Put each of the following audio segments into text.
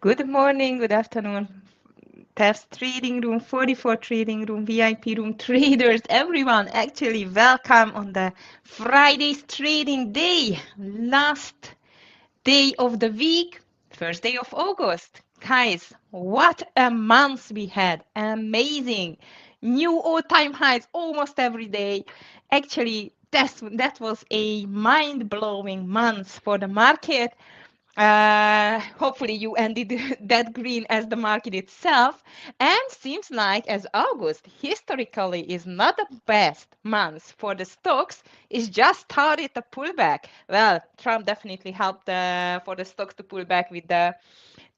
Good morning, good afternoon. Test trading room, 44 trading room, VIP room, traders, everyone. Actually, welcome on the Friday's trading day. Last day of the week, first day of August. Guys, what a month we had. Amazing. New all-time highs almost every day. Actually, that was a mind-blowing month for the market. Hopefully you ended that green as the market itself. And seems like as August historically is not the best month for the stocks, it's just started to pull back. Well, Trump definitely helped for the stocks to pull back with the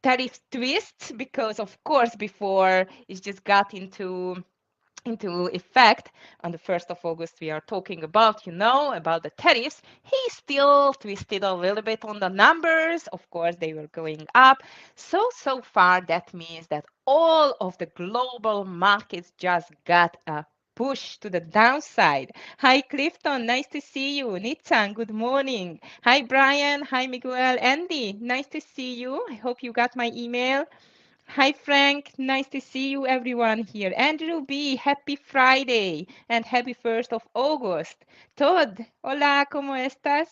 tariff twists because of course before it just got into effect on the 1st of August we are talking about, about the tariffs. He still twisted a little bit on the numbers. Of course, they were going up. So far, that means that all of the global markets just got a push to the downside. Hi, Clifton. Nice to see you. Nitsan, good morning. Hi, Brian. Hi, Miguel. Andy, nice to see you. I hope you got my email. Hi, Frank. Nice to see you, everyone here. Andrew B., happy Friday and happy 1st of August. Todd, hola, ¿cómo estás?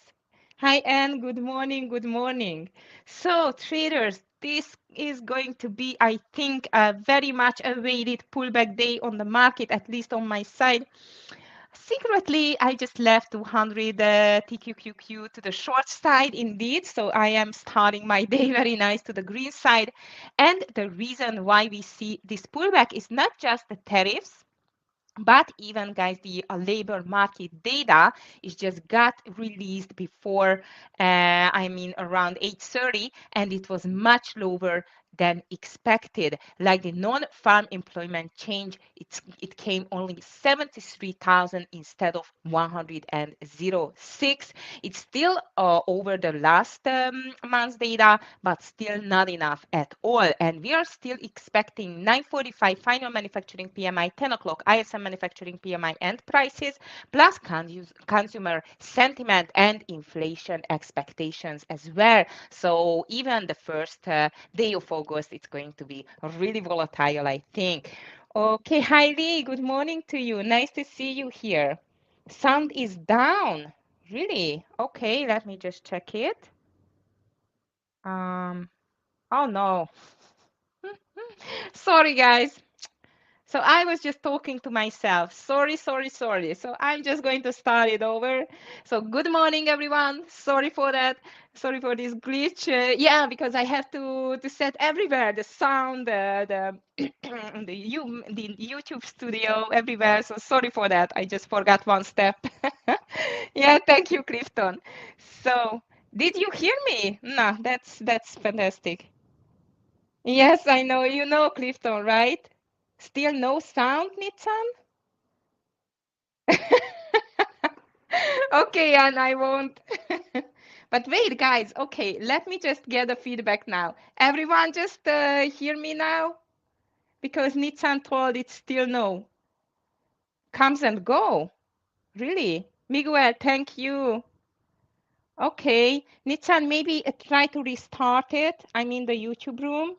Hi, Anne. Good morning. Good morning. So, traders, this is going to be, I think, a very much awaited pullback day on the market, at least on my side. Secretly, I just left 200 TQQQ to the short side indeed. So I am starting my day very nice to the green side. And the reason why we see this pullback is not just the tariffs, but even guys, the labor market data is just got released before, around 8:30, and it was much lower than expected. Like the non-farm employment change, it came only 73,000 instead of 106. It's still over the last month's data, but still not enough at all. And we are still expecting 9:45 final manufacturing PMI, 10 o'clock ISM manufacturing PMI and prices, plus consumer sentiment and inflation expectations as well. So even the first day of August, it's going to be really volatile, I think. Okay, Heidi, good morning to you. Nice to see you here. Sound is down. Really? Okay, let me just check it. Um, oh no. Sorry, guys. So I was just talking to myself. Sorry. So I'm just going to start it over. So good morning, everyone. Sorry for that. Sorry for this glitch. Yeah, because I have to set everywhere the sound, the YouTube studio everywhere. So sorry for that. I just forgot one step. Yeah, thank you, Clifton. So did you hear me? No, that's fantastic. Yes, I know. You know Clifton, right? Still no sound, Nitsan? Okay, and I won't. But wait, guys. Okay, let me just get the feedback now. Everyone just hear me now? Because Nitsan told it's still no. Comes and go. Really? Miguel, thank you. Okay. Nitsan, maybe try to restart it. I'm in the YouTube room.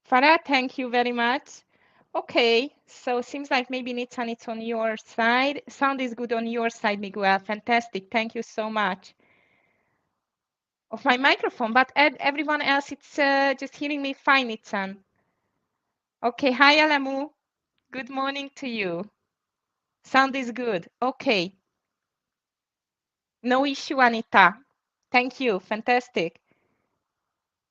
Farah, thank you very much. Okay, so seems like maybe Nitsan, it's on your side. Sound is good on your side, Miguel. Fantastic. Thank you so much. Of my microphone, but everyone else, it's just hearing me fine, Nitsan. Okay, hi, Alamu. Good morning to you. Sound is good. Okay. No issue, Anita. Thank you. Fantastic.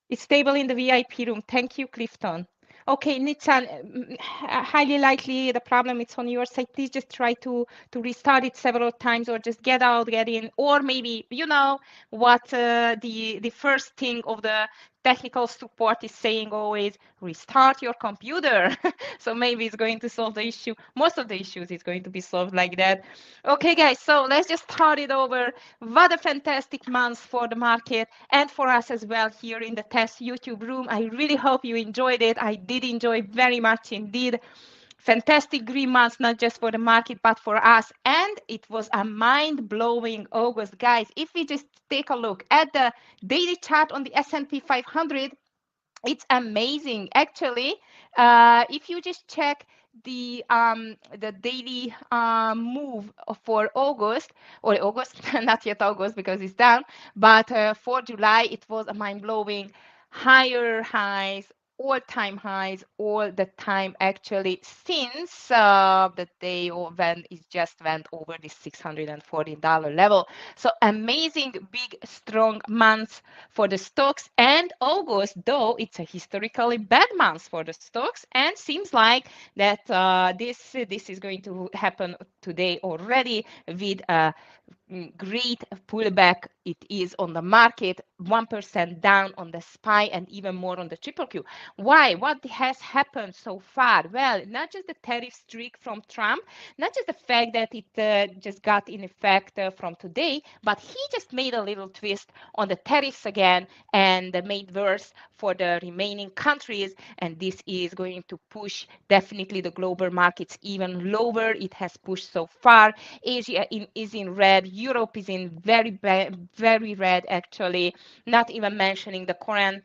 It's stable in the VIP room. Thank you, Clifton. Okay, Nitsan, highly likely the problem is on your side. Please just try to restart it several times, or just get out, get in, or maybe you know what the first thing of the technical support is saying always: restart your computer. So maybe it's going to solve the issue. Most of the issues is going to be solved like that. Okay, guys. So let's just start it over. What a fantastic month for the market and for us as well here in the test YouTube room. I really hope you enjoyed it. I did enjoy very much indeed. fantastic green months, not just for the market, but for us. And it was a mind-blowing August, guys. If we just take a look at the daily chart on the S&P 500, it's amazing. Actually, if you just check the daily move for August, or August, not yet August because it's down, but for July, it was a mind-blowing higher highs, all-time highs all the time actually since the day when it just went over the $614 level. So amazing, big, strong months for the stocks. And August, though it's a historically bad month for the stocks, and seems like that this is going to happen today already with a great pullback it is on the market, 1% down on the SPY and even more on the triple Q. Why? What has happened so far? Well, not just the tariff streak from Trump, not just the fact that it just got in effect from today, but he just made a little twist on the tariffs again and made worse for the remaining countries. And this is going to push definitely the global markets even lower. It has pushed so far. Asia is in red. Europe is in very red, actually. Not even mentioning the Korean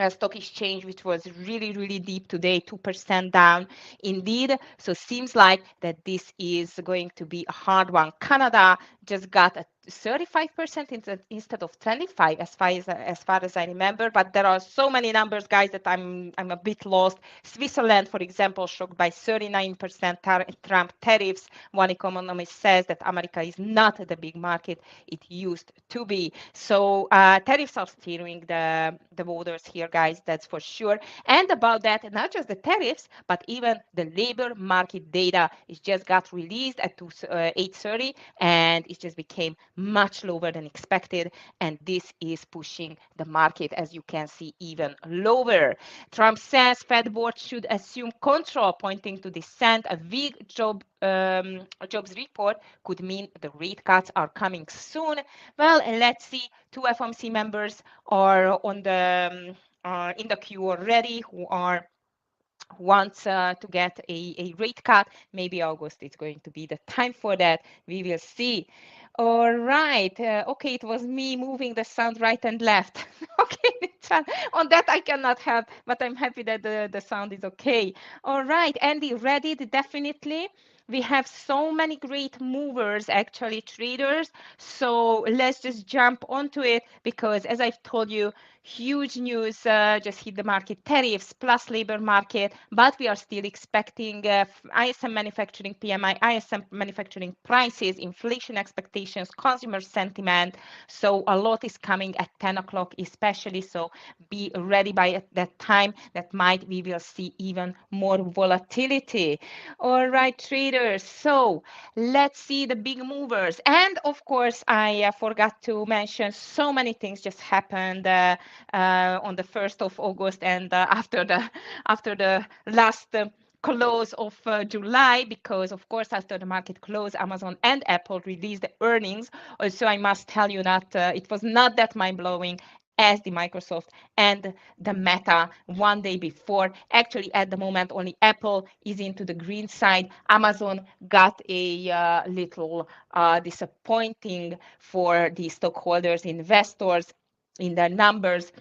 stock exchange, which was really deep today, 2% down indeed. So seems like that this is going to be a hard one. Canada just got a 35% instead of 25 as far as I remember, but there are so many numbers, guys, that I'm a bit lost. Switzerland, for example, shocked by 39% Trump tariffs. One economist says that America is not the big market it used to be. So tariffs are steering the voters here, guys, that's for sure. And about that, not just the tariffs, but even the labor market data. It just got released at 8:30, and it just became much lower than expected. And this is pushing the market, as you can see, even lower. Trump says Fed board should assume control, pointing to dissent. A weak jobs report could mean the rate cuts are coming soon. Well, let's see. Two FOMC members are on the in the queue already who wants to get a rate cut. Maybe August is going to be the time for that. We will see. All right. Okay, it was me moving the sound right and left. Okay, on that I cannot help, but I'm happy that the sound is okay. All right, Andy, Reddit, definitely. We have so many great movers, actually, traders. So let's just jump onto it because, as I've told you, huge news just hit the market, tariffs plus labor market, but we are still expecting ISM manufacturing PMI, ISM manufacturing prices, inflation expectations, consumer sentiment. So a lot is coming at 10 o'clock especially, so be ready by that time. That might we will see even more volatility. All right, traders, so let's see the big movers. And of course, I forgot to mention so many things just happened on the 1st of August and after the last close of July, because of course after the market close, Amazon and Apple released the earnings. Also, I must tell you that it was not that mind-blowing as the Microsoft and the Meta one day before. Actually, at the moment, only Apple is into the green side. Amazon got a little disappointing for the stockholders, investors in their numbers.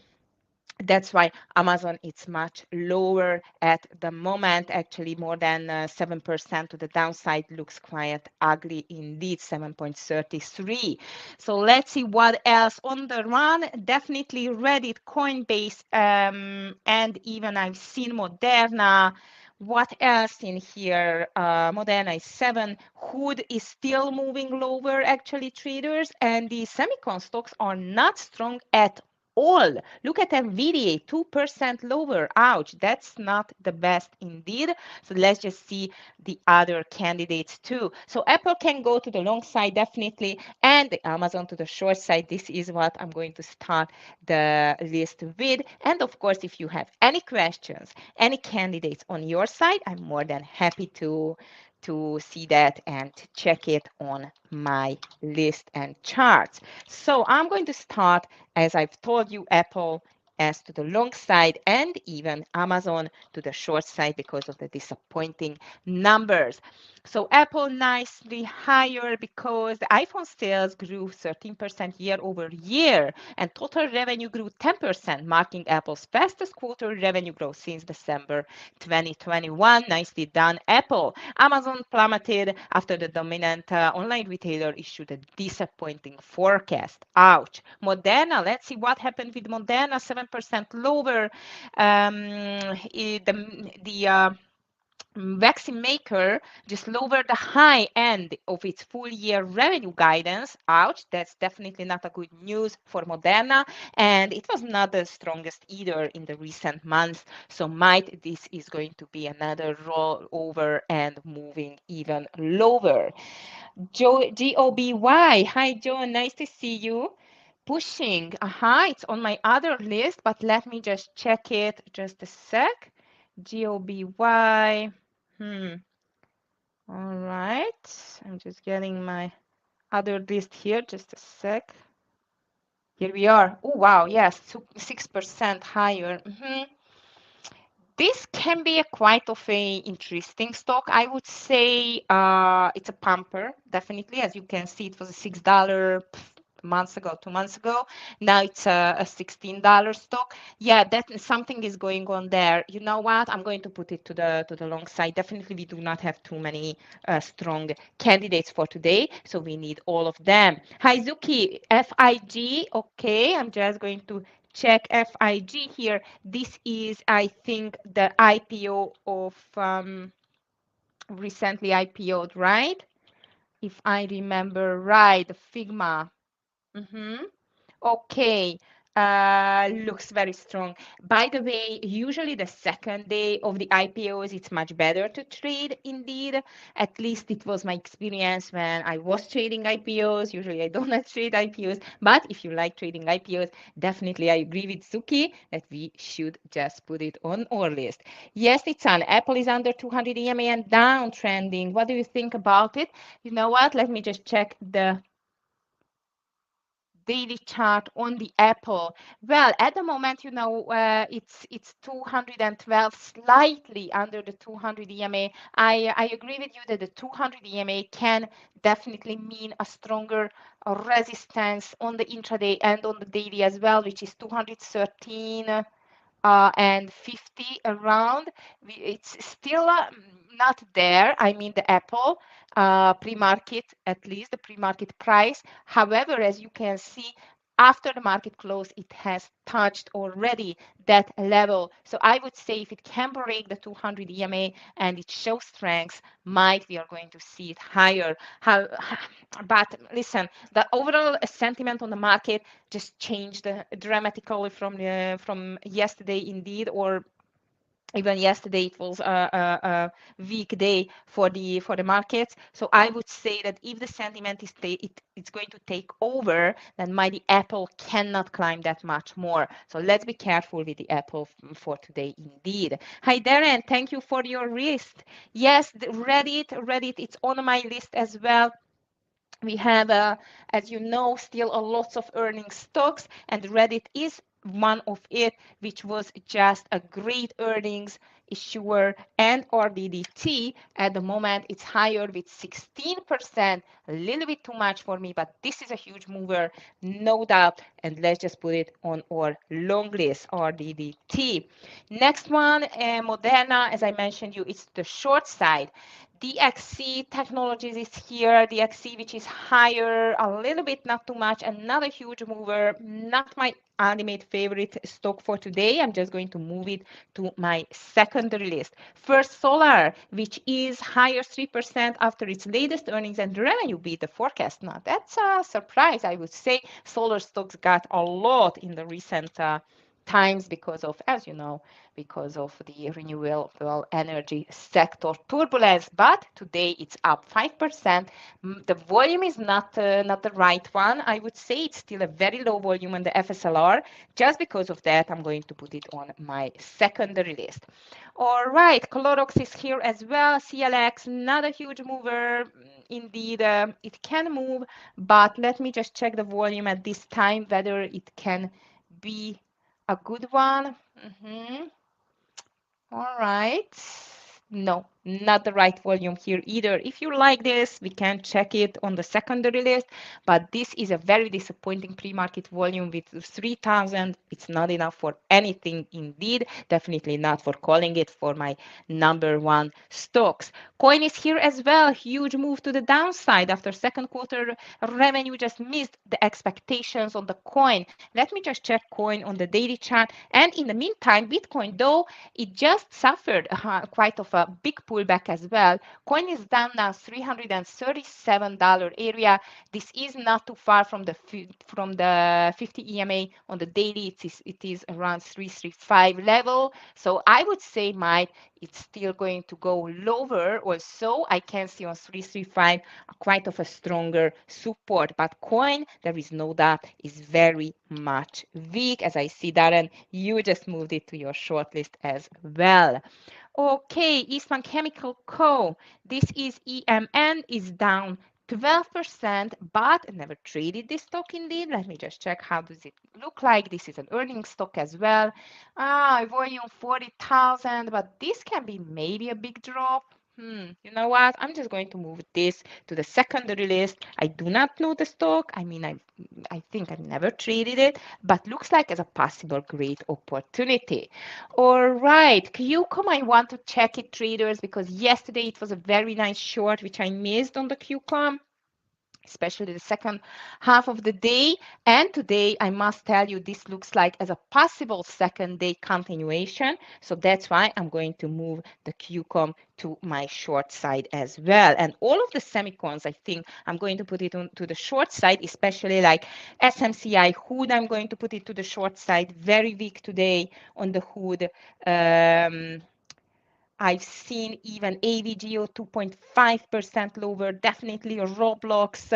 That's why Amazon is much lower at the moment, actually more than 7% to the downside. Looks quite ugly indeed, 7.33. So let's see what else on the run. Definitely Reddit, Coinbase, and even I've seen Moderna. What else in here? Moderna is 7. Hood is still moving lower, actually, traders, and the semicon stocks are not strong at all. Look at NVIDIA, 2% lower. Ouch, that's not the best indeed. So let's just see the other candidates too. So Apple can go to the long side definitely, and Amazon to the short side. This is what I'm going to start the list with. And of course, if you have any questions, any candidates on your side, I'm more than happy to see that and check it on my list and charts. So I'm going to start, as I've told you, Apple as to the long side, and even Amazon to the short side because of the disappointing numbers. So Apple nicely higher because the iPhone sales grew 13% year over year and total revenue grew 10%, marking Apple's fastest quarter revenue growth since December 2021. Nicely done, Apple. Amazon plummeted after the dominant online retailer issued a disappointing forecast. Ouch. Moderna, let's see what happened with Moderna, 7% lower. The vaccine maker just lowered the high end of its full year revenue guidance. Ouch, that's definitely not a good news for Moderna. And it was not the strongest either in the recent months. So might this is going to be another rollover and moving even lower. GOBY. Hi, Joe. Nice to see you. Pushing. It's on my other list, but let me just check it just a sec. GOBY. All right. I'm just getting my other list here. Just a sec. Here we are. Oh, wow. Yes, 6% higher. This can be a quite of a interesting stock. I would say it's a pumper, definitely. As you can see, it was a $6 months ago, 2 months ago. Now it's a $16 stock. Yeah, that something is going on there. You know what? I'm going to put it to the long side. Definitely, we do not have too many strong candidates for today, so we need all of them. Hi, Zuki, FIG. Okay, I'm just going to check FIG here. This is, I think, the IPO of recently IPO'd, right? If I remember right, the Figma. Okay, looks very strong. By the way, usually the second day of the IPOs, it's much better to trade indeed. At least it was my experience when I was trading IPOs. Usually I don't trade IPOs, but if you like trading IPOs, definitely I agree with Suki that we should just put it on our list. Yes, it's on. Apple is under 200 EMA and downtrending. What do you think about it? You know what? Let me just check the daily chart on the Apple. Well, at the moment, it's 212, slightly under the 200 EMA. I agree with you that the 200 EMA can definitely mean a stronger resistance on the intraday and on the daily as well, which is 213 and 50 around. It's still not there. I mean, the Apple pre-market, at least the pre-market price. However, as you can see, after the market close, it has touched already that level. So I would say if it can break the 200 EMA and it shows strength, might we are going to see it higher. But listen, the overall sentiment on the market just changed dramatically from yesterday indeed, or even yesterday it was a weak day for the markets. So I would say that if the sentiment is it's going to take over, then the Apple cannot climb that much more. So let's be careful with the Apple for today indeed. Hi Darren, thank you for your list. Yes, Reddit, it's on my list as well. We have, as you know, still a lots of earnings stocks, and Reddit is one of it, which was just a great earnings issuer, and RDDT at the moment it's higher with 16%, a little bit too much for me, but this is a huge mover, no doubt, and let's just put it on our long list, RDDT. Next one, Moderna, as I mentioned you, it's the short side. DXC Technologies is here, DXC which is higher a little bit, not too much, another huge mover, not my ultimate favorite stock for today. I'm just going to move it to my secondary list. First Solar, which is higher 3% after its latest earnings and revenue beat the forecast. Now that's a surprise, I would say. Solar stocks got a lot in the recent times because of, as you know, because of the renewable energy sector turbulence, but today it's up 5%. The volume is not the right one. I would say it's still a very low volume on the FSLR. Just because of that, I'm going to put it on my secondary list. All right, Clorox is here as well. CLX, not a huge mover. Indeed, it can move, but let me just check the volume at this time, whether it can be a good one. All right. No, not the right volume here either. If you like this, we can check it on the secondary list, but this is a very disappointing pre-market volume with 3,000. It's not enough for anything indeed, definitely not for calling it for my number one stocks. Coin is here as well, huge move to the downside after second quarter revenue just missed the expectations on the coin. Let me just check coin on the daily chart. And in the meantime, Bitcoin, though, it just suffered quite of a big pullback as well. Coin is down now $337 area. This is not too far from the 50 EMA on the daily. It is around 335 level. So I would say, Mike, it's still going to go lower. Also, I can see on 335 quite of a stronger support. But coin, there is no doubt, is very much weak. As I see, Darren, you just moved it to your short list as well. Okay, Eastman Chemical Co. This is EMN, is down 12%, but never traded this stock indeed. Let me just check how does it look like. This is an earnings stock as well. Volume 40,000, but this can be maybe a big drop. You know what? I'm just going to move this to the secondary list. I do not know the stock. I mean, I think I've never traded it, but looks like as a possible great opportunity. All right, QCOM, I want to check it, traders, because yesterday it was a very nice short, which I missed on the QCOM, especially the second half of the day. And today, I must tell you, this looks like as a possible second day continuation. So that's why I'm going to move the QCOM to my short side as well. And all of the semicons, I think I'm going to put it on to the short side, especially like SMCI hood. I'm going to put it to the short side. Very weak today on the hood. I've seen even AVGO 2.5% lower. Definitely Roblox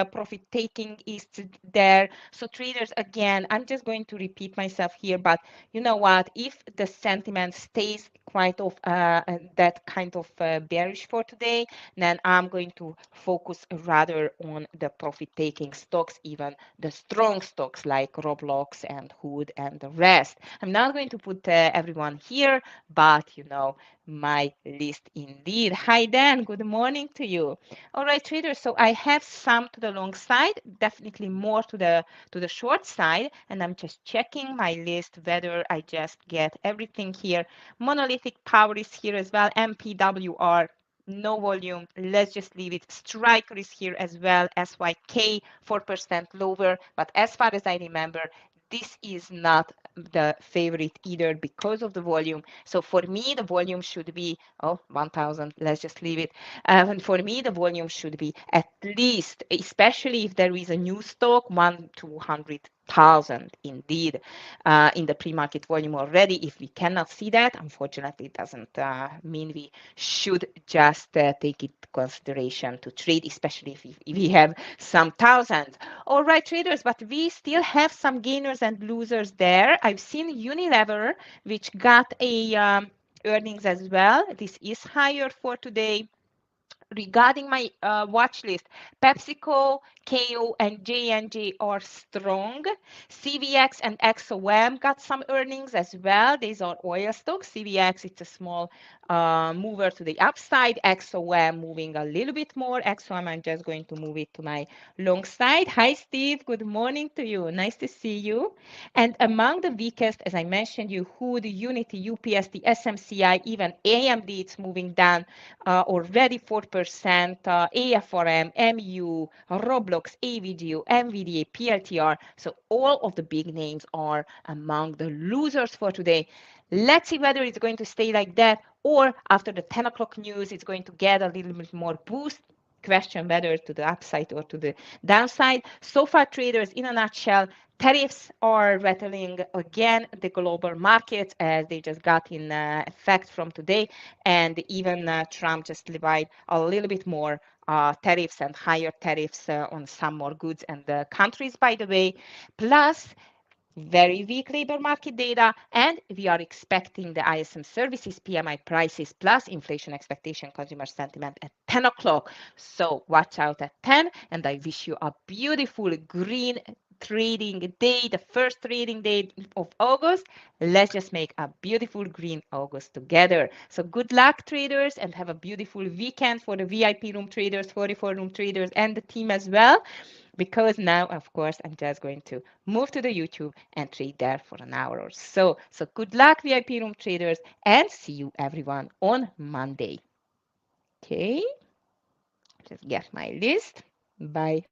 profit taking is there. So traders, again, I'm just going to repeat myself here, but you know what? If the sentiment stays quite of that kind of bearish for today, then I'm going to focus rather on the profit taking stocks, even the strong stocks like Roblox and Hood and the rest. I'm not going to put everyone here, but you know, my list indeed. Hi Dan, good morning to you. All right, traders, so I have some to the long side, definitely more to the short side, and I'm just checking my list whether I just get everything here. Monolithic Power is here as well, MPWR, no volume, let's just leave it. Striker is here as well, SYK 4% lower, but as far as I remember, this is not the favorite either because of the volume. So for me, the volume should be, 1,000, let's just leave it. And for me, the volume should be at least, especially if there is a new stock, 200,000 indeed in the pre-market volume already. If we cannot see that, unfortunately, it doesn't mean we should just take it consideration to trade, especially if we have some thousands. All right, traders, but we still have some gainers and losers there. I've seen Unilever, which got a earnings as well. This is higher for today. Regarding my watch list, PepsiCo, KO, and J&J are strong. CVX and XOM got some earnings as well. These are oil stocks. CVX, it's a small mover to the upside. XOM moving a little bit more. XOM, I'm just going to move it to my long side. Hi, Steve. Good morning to you. Nice to see you. And among the weakest, as I mentioned, you Hood, Unity, UPS, the SMCI, even AMD, it's moving down already 4%. AFRM, MU, Roblox, AVGO, NVDA, PLTR. So all of the big names are among the losers for today. Let's see whether it's going to stay like that or after the 10 o'clock news, it's going to get a little bit more boost. Question whether to the upside or to the downside. So far, traders, in a nutshell, tariffs are rattling again the global markets as they just got in effect from today. And even Trump just levied a little bit more tariffs and higher tariffs on some more goods and countries, by the way. Plus, very weak labor market data, and we are expecting the ISM services PMI prices plus inflation expectation consumer sentiment at 10 o'clock. So watch out at 10, and I wish you a beautiful green trading day, the first trading day of August. Let's just make a beautiful green August together. So good luck, traders, and have a beautiful weekend for the VIP room traders, 44 room traders, and the team as well. Because now, of course, I'm just going to move to the YouTube and trade there for an hour or so. So good luck, VIP room traders, and see you everyone on Monday. Okay, just get my list. Bye.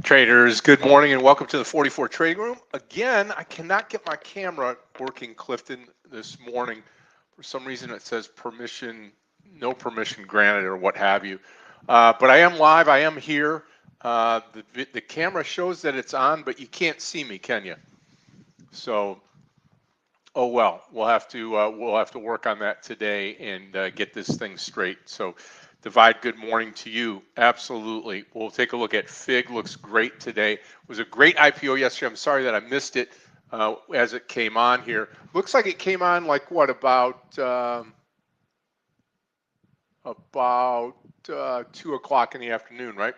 Traders, good morning and welcome to the 44 Trading Room. Again, I cannot get my camera working, Clifton, this morning. For some reason it says permission, no permission granted or what have you. But I am live, I am here. The camera shows that it's on, but you can't see me, can you? So, oh well, we'll have to work on that today and get this thing straight. So, Divide, good morning to you. Absolutely. We'll take a look at FIG. Looks great today. It was a great IPO yesterday. I'm sorry that I missed it as it came on here. Looks like it came on like what, about 2 o'clock in the afternoon, right?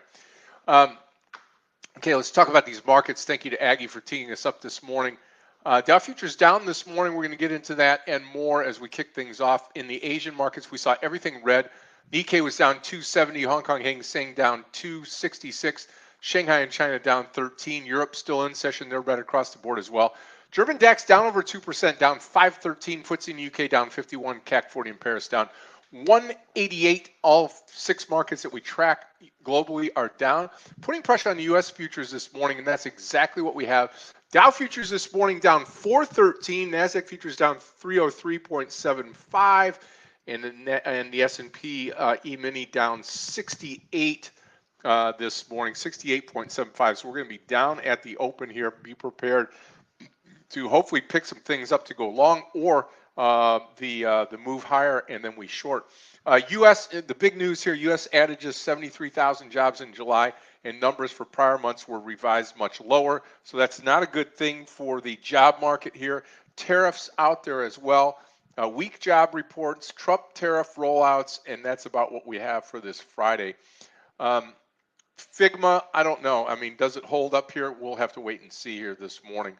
Okay, let's talk about these markets. Thank you to Aggie for teeing us up this morning. Dow futures down this morning. We're going to get into that and more as we kick things off. In the Asian markets, we saw everything red. Nikkei was down 270, Hong Kong Hang Seng down 266, Shanghai and China down 13, Europe still in session, they're right across the board as well. German DAX down over 2%, down 513, FTSE in the UK down 51, CAC 40 in Paris down 188. All 6 markets that we track globally are down, putting pressure on the US futures this morning, and that's exactly what we have. Dow futures this morning down 413, NASDAQ futures down 303.75, and the S&P E-mini down 68 this morning, 68.75. So we're going to be down at the open here. Be prepared to hopefully pick some things up to go long, or the move higher and then we short. U.S. The big news here: U.S. added just 73,000 jobs in July, and numbers for prior months were revised much lower. So that's not a good thing for the job market here. Tariffs out there as well. Weak job reports, Trump tariff rollouts, and that's about what we have for this Friday. Figma, I don't know. I mean, does it hold up here? We'll have to wait and see here this morning.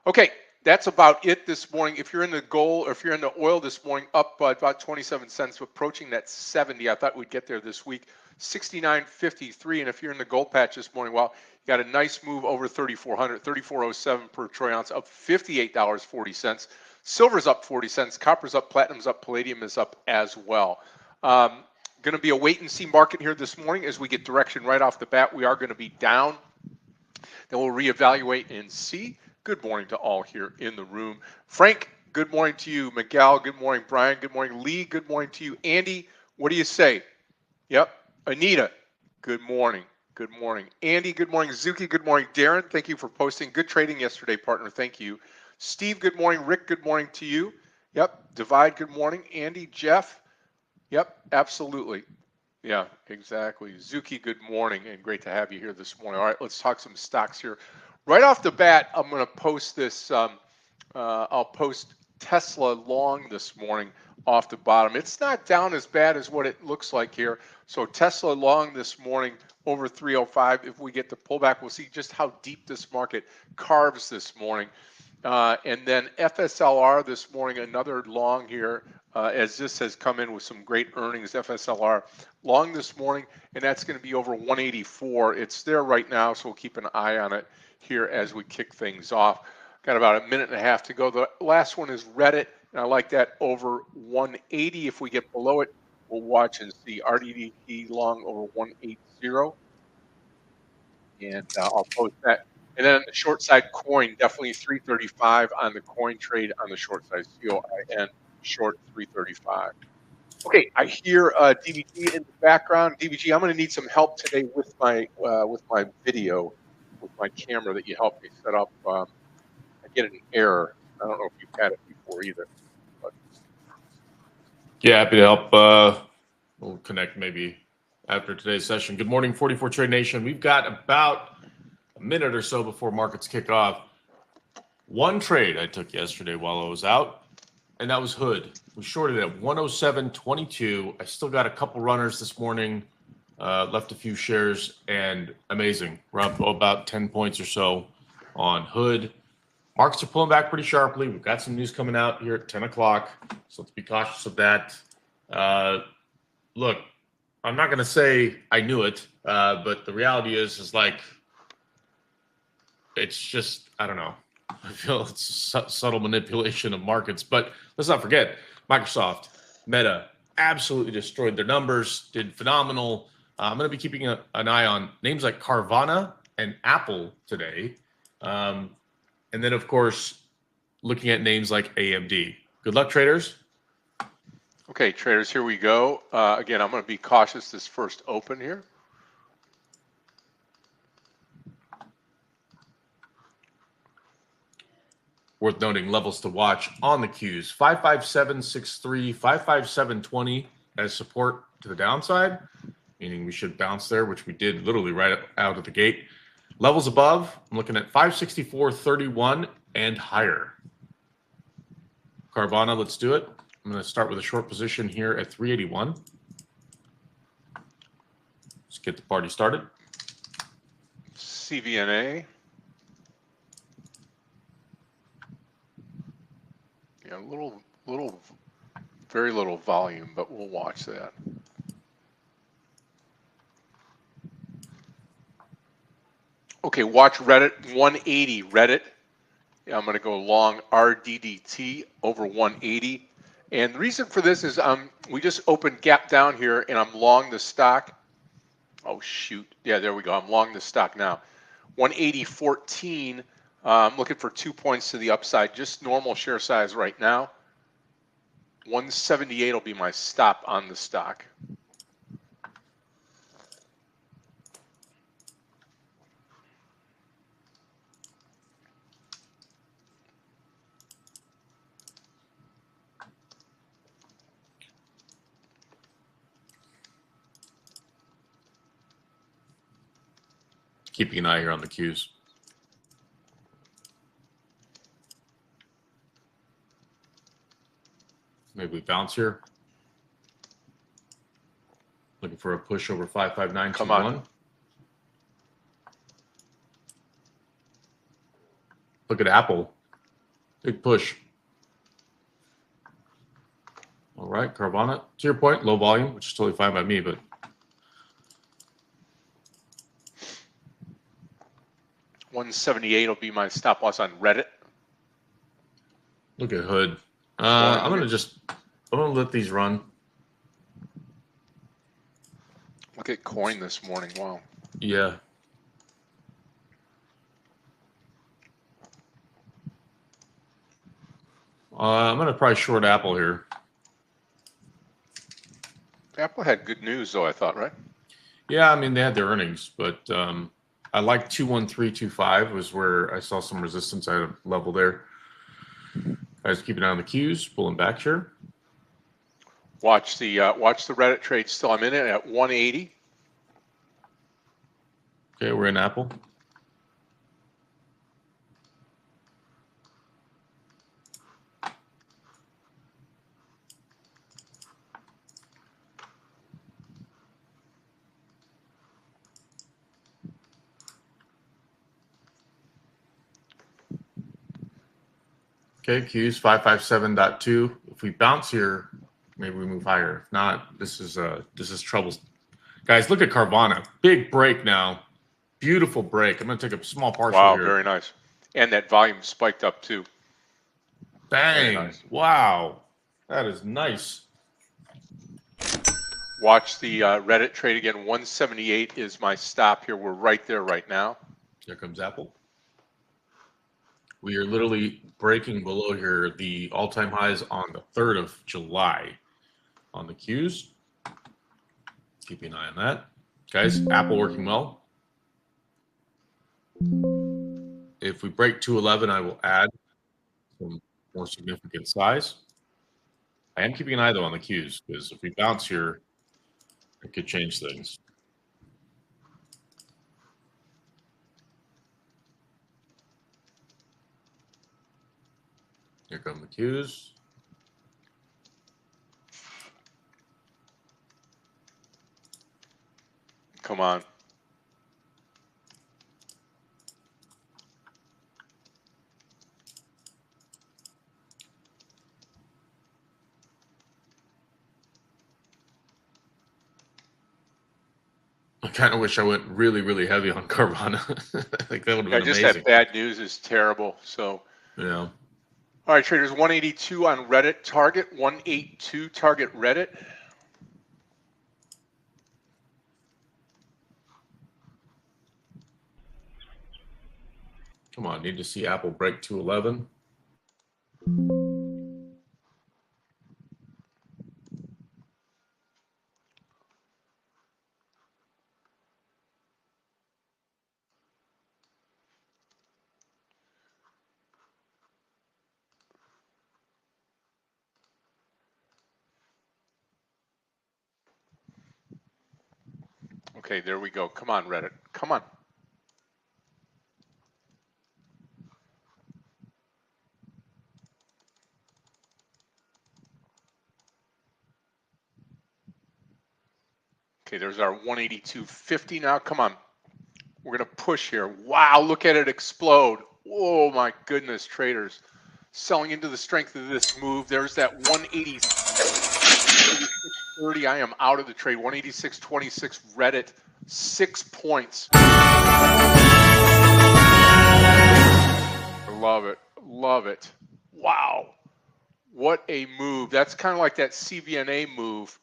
Okay, that's about it this morning. If you're in the gold, or if you're in the oil this morning, up by about 27 cents, approaching that 70. I thought we'd get there this week, 69.53. And if you're in the gold patch this morning, well, you got a nice move over 3,400, 34.07 per troy ounce, up $58.40. Silver's up 40 cents, copper's up, platinum's up, palladium is up as well. Going to be a wait and see market here this morning as we get direction right off the bat. We are going to be down. Then we'll reevaluate and see. Good morning to all here in the room. Frank, good morning to you. Miguel, good morning. Brian, good morning. Lee, good morning to you. Andy, what do you say? Yep. Anita, good morning. Good morning. Andy, good morning. Zuki, good morning. Darren, thank you for posting. Good trading yesterday, partner. Thank you. Steve, good morning. Rick, good morning to you. Yep. Divide, good morning. Andy, Jeff, yep, absolutely. Yeah, exactly. Zuki, good morning, and great to have you here this morning. All right, let's talk some stocks here. Right off the bat, I'm going to post this. I'll post Tesla long this morning off the bottom. It's not down as bad as what it looks like here. So Tesla long this morning over 305. If we get the pullback, we'll see just how deep this market carves this morning. And then FSLR this morning, another long here, as this has come in with some great earnings. FSLR long this morning, and that's going to be over 184. It's there right now, so we'll keep an eye on it here as we kick things off. Got about a minute and a half to go. The last one is Reddit, and I like that over 180. If we get below it, we'll watch and see. RDDT long over 180. And I'll post that. And then on the short side, coin, definitely 335 on the coin trade on the short side, COIN, short 335. Okay, I hear DVG in the background. DVG, I'm going to need some help today with my video, with my camera that you helped me set up. I get an error. I don't know if you've had it before either. But. Yeah, happy to help. We'll connect maybe after today's session. Good morning, 44 Trade Nation. We've got about a minute or so before markets kick off. One trade I took yesterday while I was out, and that was Hood. We shorted at 107.22. I still got a couple runners this morning, left a few shares, and amazing. We're up about 10 points or so on Hood. Markets are pulling back pretty sharply. We've got some news coming out here at 10 o'clock, so let's be cautious of that. Look, I'm not going to say I knew it, but the reality is like, it's just, I don't know. I feel it's subtle manipulation of markets. But let's not forget, Microsoft, Meta, absolutely destroyed their numbers, did phenomenal. I'm going to be keeping an eye on names like Carvana and Apple today. And then, of course, looking at names like AMD. Good luck, traders. Okay, traders, here we go. Again, I'm going to be cautious this first open here. Worth noting, levels to watch on the cues. 55763, 55720 as support to the downside, meaning we should bounce there, which we did literally right out of the gate. Levels above, I'm looking at 564.31 and higher. Carvana, let's do it. I'm going to start with a short position here at 381. Let's get the party started. CVNA. Yeah, very little volume, but we'll watch that. Okay, watch Reddit 180. Reddit. Yeah, I'm going to go long RDDT over 180. And the reason for this is we just opened gap down here, and I'm long the stock. Oh, shoot. Yeah, there we go. I'm long the stock now. 180.14. I'm looking for 2 points to the upside. Just normal share size right now. 178 will be my stop on the stock. Keeping an eye here on the cues. Maybe we bounce here. Looking for a push over 55921. Come on. Look at Apple. Big push. All right, Carvana. To your point, low volume, which is totally fine by me, but 178 will be my stop loss on Reddit. Look at Hood. I'm gonna let these run. Look at coin this morning. Wow. Yeah. I'm going to probably short Apple here. Apple had good news, though, I thought, right? Yeah, I mean, they had their earnings, but I like 21325 was where I saw some resistance at a level there. Guys, keep an eye on the cues, pulling back here. Watch the Reddit trade still. I'm in it at 180. Okay, we're in Apple. Okay, Q's 557.2. If we bounce here, maybe we move higher. If not, this is trouble. Guys, look at Carvana. Big break now. Beautiful break. I'm going to take a small partial Wow, here. very nice. And that volume spiked up too. Dang. Nice. Wow. That is nice. Watch the Reddit trade again. 178 is my stop here. We're right there right now. Here comes Apple. We are literally breaking below here the all-time highs on the 3rd of July on the Qs. Keep an eye on that. Guys, Apple working well. If we break 211, I will add some more significant size. I am keeping an eye, though, on the Qs, because if we bounce here, it could change things. Here come the Qs. Come on. I kind of wish I went really, really heavy on Carvana. I think that would have been Just amazing. that bad news is terrible. So, Yeah. all right, traders, 182 on Reddit target, 182 target Reddit. Come on, need to see Apple break 211. Okay, there we go. Come on, Reddit. Come on. Okay, there's our 182.50 now. Come on. We're going to push here. Wow, look at it explode. Oh, my goodness, traders. Selling into the strength of this move. There's that 186.30. I am out of the trade. 186.26 Reddit. 6 points. Love it. Love it. Wow. What a move. That's kind of like that CVNA move.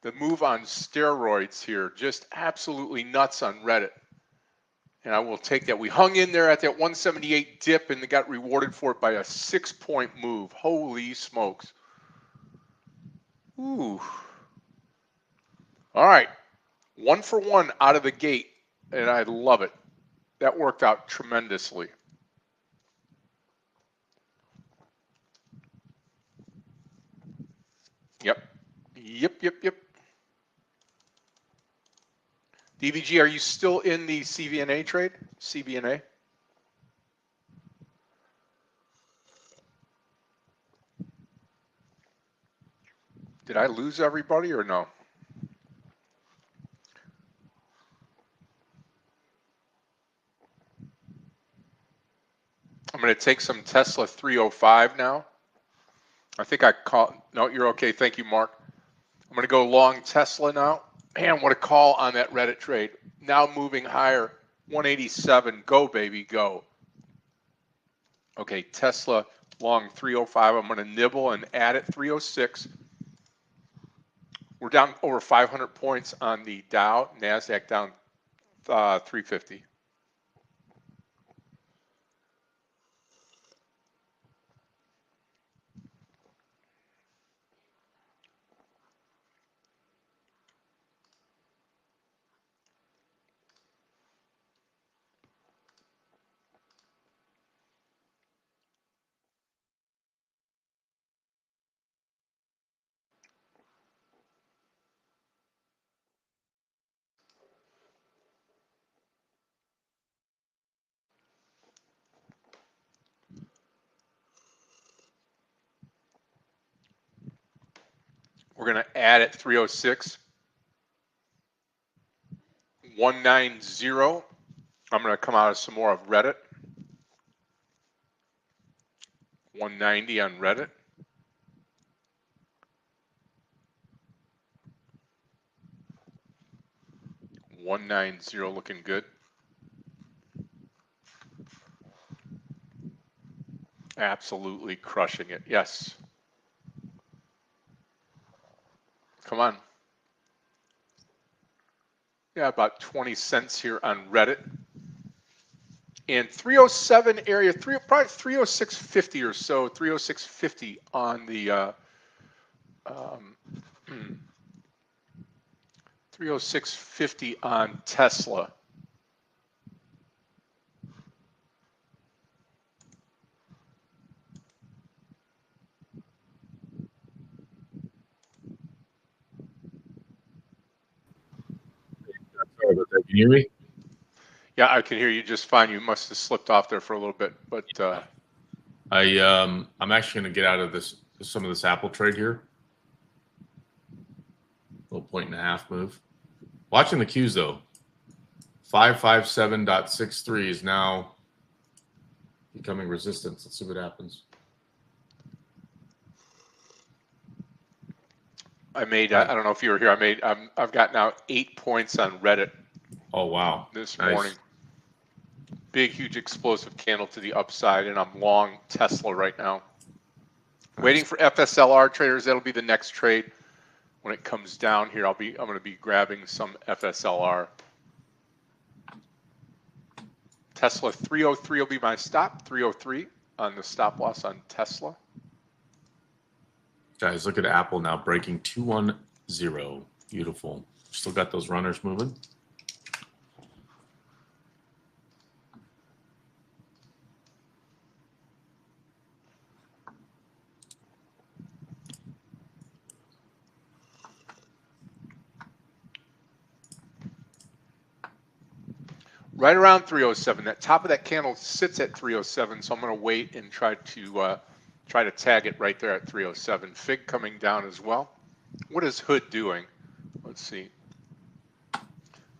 The move on steroids here. Just absolutely nuts on Reddit. And I will take that. We hung in there at that 178 dip and got rewarded for it by a 6-point move. Holy smokes. Ooh. All right. 1 for 1 out of the gate. And I love it. That worked out tremendously. Yep. Yep. DVG, are you still in the CVNA trade? CVNA? Did I lose everybody or no? I'm going to take some Tesla 305 now. I think I caught. No, you're okay. Thank you, Mark. I'm going to go long Tesla now. Man, what a call on that Reddit trade. Now moving higher. 187. Go, baby, go. Okay, Tesla long 305. I'm going to nibble and add it 306. We're down over 500 points on the Dow. NASDAQ down 350. We're going to add at 306. 190. I'm going to come out of some more of Reddit. 190 on Reddit. $190 looking good. Absolutely crushing it. Yes. Come on. Yeah, about 20 cents here on Reddit. And 307 area, probably 306.50 or so, 306.50 on the 306.50 on Tesla. Sorry about that. Can you hear me? Yeah, I can hear you just fine. You must have slipped off there for a little bit, but I'm actually going to get out of some of this Apple trade here. Little 1.5 move. Watching the cues though. 557.63 is now becoming resistance. Let's see what happens. I don't know if you were here. I've got now 8 points on Reddit. Oh wow! This Nice. morning. Big, huge, explosive candle to the upside, and I'm long Tesla right now. Nice. Waiting for FSLR traders. That'll be the next trade. When it comes down here, I'm going to be grabbing some FSLR. Tesla 303 will be my stop. 303 on the stop loss on Tesla. Guys, look at Apple now breaking 210. Beautiful. Still got those runners moving. Right around 307. That top of that candle sits at 307, so I'm going to wait and try to tag it right there at 307. Fig coming down as well. What is Hood doing? Let's see.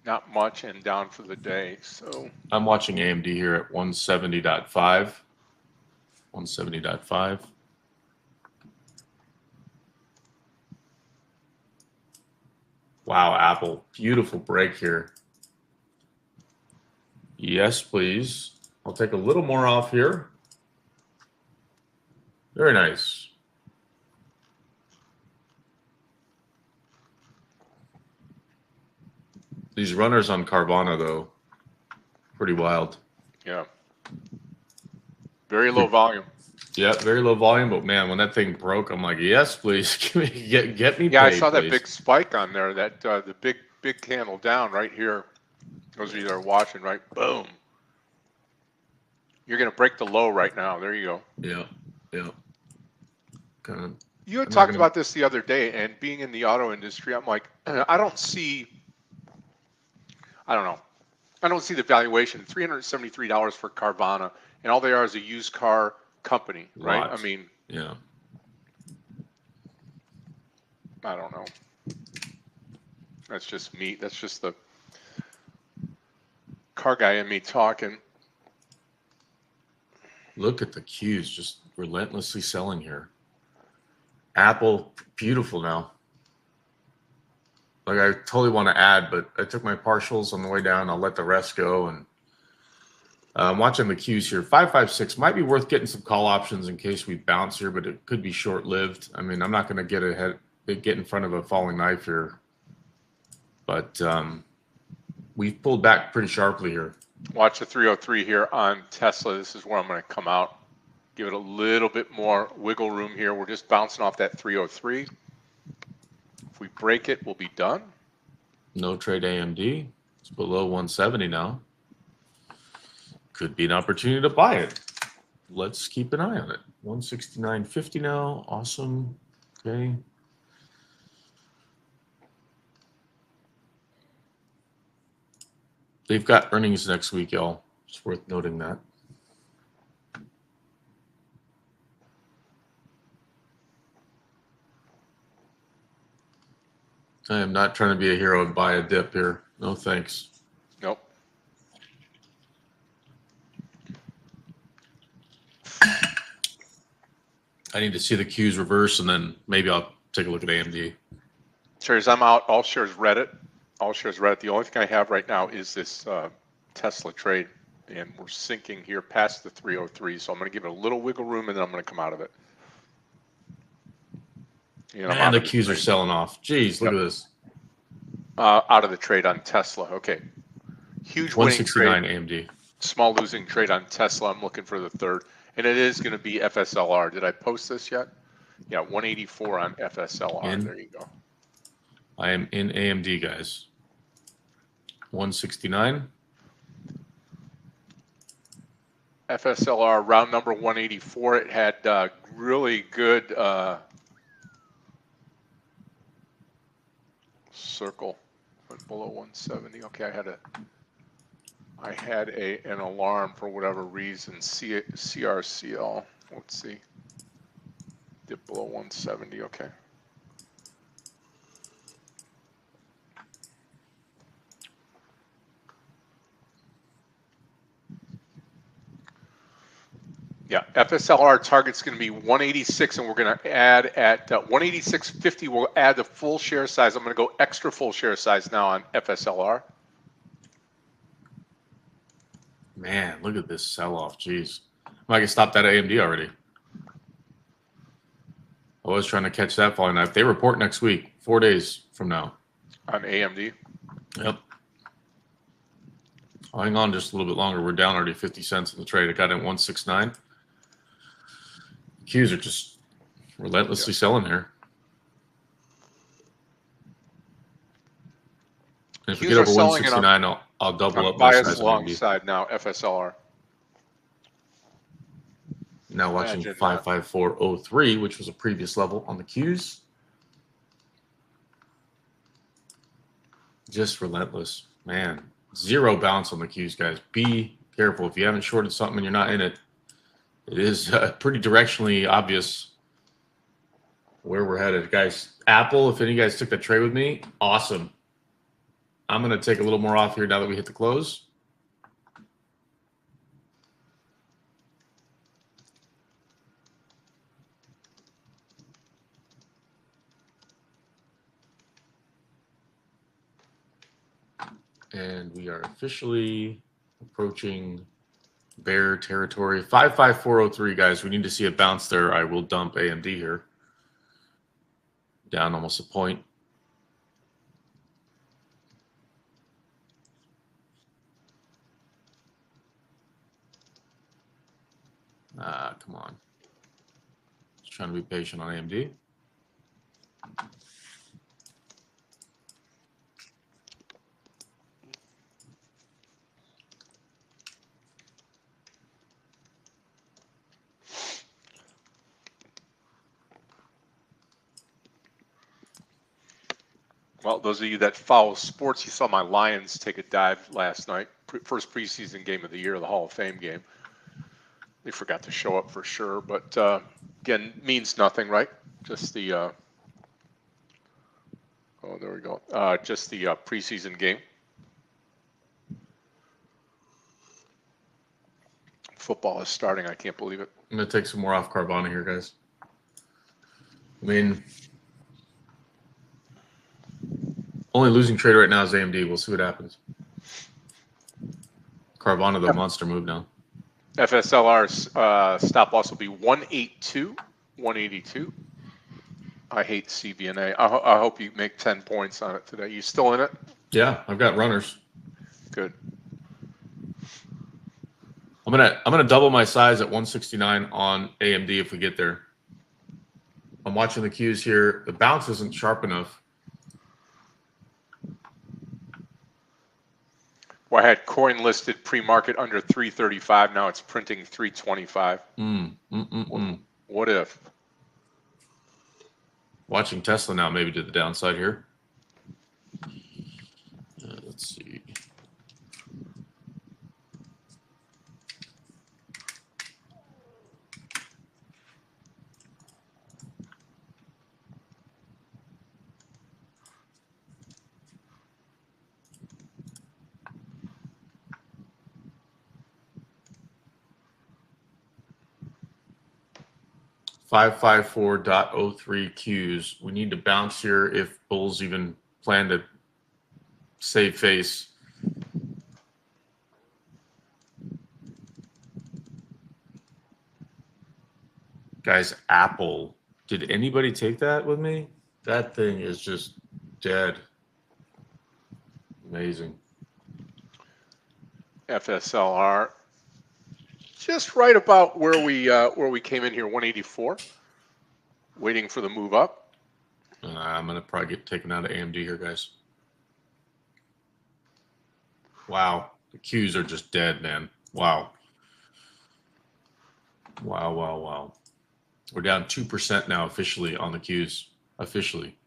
Not much, and down for the day. So I'm watching AMD here at 170.5. 170.5. Wow, Apple. Beautiful break here. Yes, please. I'll take a little more off here. Very nice. These runners on Carvana, though, pretty wild. yeah, very low volume. Yeah, very low volume, but man, when that thing broke, I'm like, yes, please, get me Yeah, paid, I saw that please. big spike on there. That the big candle down right here. Those of you that are watching, right? Boom. You're going to break the low right now. There you go. Yeah. Kind of. You had talked about this the other day, and being in the auto industry, I'm like, I don't see the valuation. $373 for Carvana, and all they are is a used car company, right? Lots. I mean, Yeah. I don't know. That's just me. That's just the car guy in me talking. Look at the cues, just relentlessly selling here. Apple, beautiful now. Like, I totally want to add, but I took my partials on the way down. I'll let the rest go. And I'm watching the cues here. 556 might be worth getting some call options in case we bounce here, but it could be short-lived. I mean, I'm not going to get in front of a falling knife here. But we've pulled back pretty sharply here. Watch the 303 here on Tesla. This is where I'm going to come out. Give it a little bit more wiggle room here. We're just bouncing off that 303. If we break it, we'll be done. No trade AMD. It's below 170 now. Could be an opportunity to buy it. Let's keep an eye on it. 169.50 now. Awesome. Okay. They've got earnings next week, y'all. It's worth noting that. I am not trying to be a hero and buy a dip here. No thanks. Nope. I need to see the Qs reverse, and then maybe I'll take a look at AMD. Shares, I'm out. All shares Reddit. All shares Reddit. The only thing I have right now is this Tesla trade, and we're sinking here past the 303. So I'm going to give it a little wiggle room, and then I'm going to come out of it. And I'm Man, out the of Qs are trade. selling off. Jeez, look Yep. at this. Out of the trade on Tesla. Okay. Huge winning trade. 169 AMD. Small losing trade on Tesla. I'm looking for the third, and it is going to be FSLR. Did I post this yet? Yeah, 184 on FSLR. There you go. I am in AMD, guys. 169. FSLR round number 184. It had really good circle. Went below 170. Okay, I had an alarm for whatever reason. CRCL. Let's see. Dip below 170. Okay. Yeah, FSLR target's going to be 186, and we're going to add at 186.50. We'll add the full share size. I'm going to go extra full share size now on FSLR. Man, look at this sell-off. Jeez. I can stop that at AMD already. I was trying to catch that falling knife. They report next week, 4 days from now. On AMD? Yep. I'll hang on just a little bit longer. We're down already 50 cents in the trade. I got it at 169. Qs are just relentlessly selling here. And if we get over 169, I'll double up my size. Alongside now FSLR. Now watching 55403, which was a previous level on the Qs. Just relentless, man. Zero bounce on the Qs, guys. Be careful. If you haven't shorted something and you're not in it, it is pretty directionally obvious where we're headed. Guys, Apple, if any of you guys took that trade with me, awesome. I'm going to take a little more off here now that we hit the close. And we are officially approaching bear territory. 55403, guys. We need to see a bounce there. I will dump AMD here. Down almost a point. Come on. Just trying to be patient on AMD. Well, those of you that follow sports, you saw my Lions take a dive last night. First preseason game of the year, the Hall of Fame game. They forgot to show up for sure, but again, means nothing, right? Just the oh, there we go. Just the preseason game. Football is starting. I can't believe it. I'm going to take some more off Carvana here, guys. I mean, only losing trade right now is AMD. We'll see what happens. Carvana, the monster move now. FSLR's stop loss will be 182, 182. I hate CVNA. I hope you make 10 points on it today. You still in it? Yeah, I've got runners. Good. I'm gonna double my size at 169 on AMD if we get there. I'm watching the Qs here. The bounce isn't sharp enough. Well, I had coin listed pre-market under 335. Now it's printing 325. What if? Watching Tesla now maybe to the downside here. Let's see. 554.03 Qs. We need to bounce here if bulls even plan to save face. Guys, Apple. Did anybody take that with me? That thing is just dead. Amazing. FSLR, just right about where we came in here, 184. Waiting for the move up. I'm gonna probably get taken out of AMD here, guys. Wow, the Qs are just dead, man. Wow. Wow, wow, wow. We're down 2% now officially on the Qs. Officially.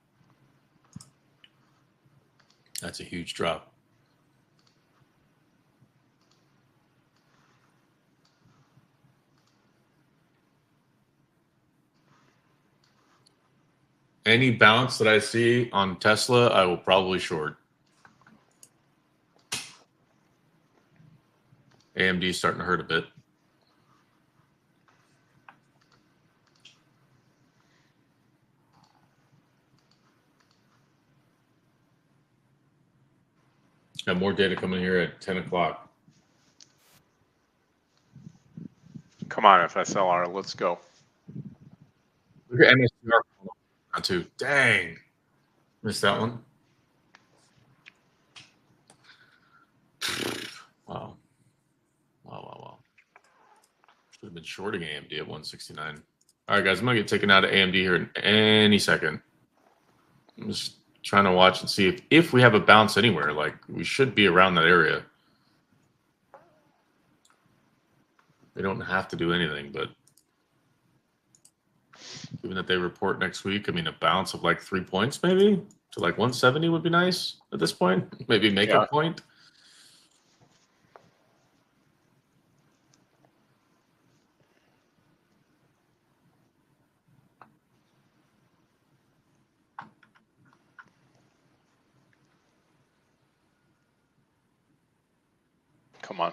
That's a huge drop. Any bounce that I see on Tesla, I will probably short. AMD is starting to hurt a bit. Got more data coming here at 10 o'clock. Come on, FSLR, let's go. Look at MSCR too. Dang. Missed that one. Wow. Wow. Should have been shorting AMD at 169. All right, guys, I'm going to get taken out of AMD here in any second. I'm just trying to watch and see if we have a bounce anywhere. Like, we should be around that area. They don't have to do anything, but given that they report next week, I mean, a bounce of like 3 points maybe to like 170 would be nice at this point. Maybe make a point. Come on.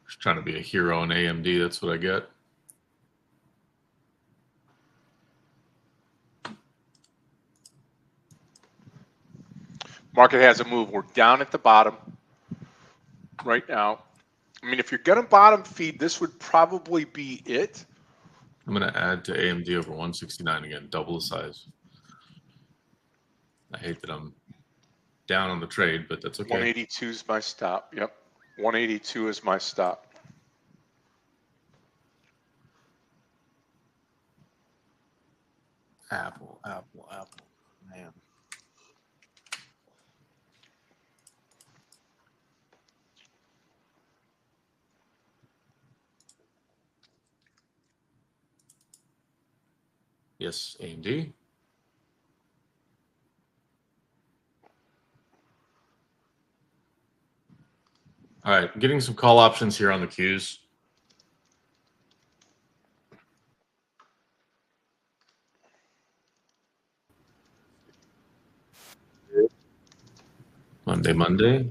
Just trying to be a hero in AMD. That's what I get. Market has a move. We're down at the bottom right now. I mean, if you're going to bottom feed, this would probably be it. I'm going to add to AMD over 169 again, double the size. I hate that I'm down on the trade, but that's okay. 182 is my stop. Yep. 182 is my stop. Apple. Man. Yes, AMD. All right, getting some call options here on the Qs. Monday.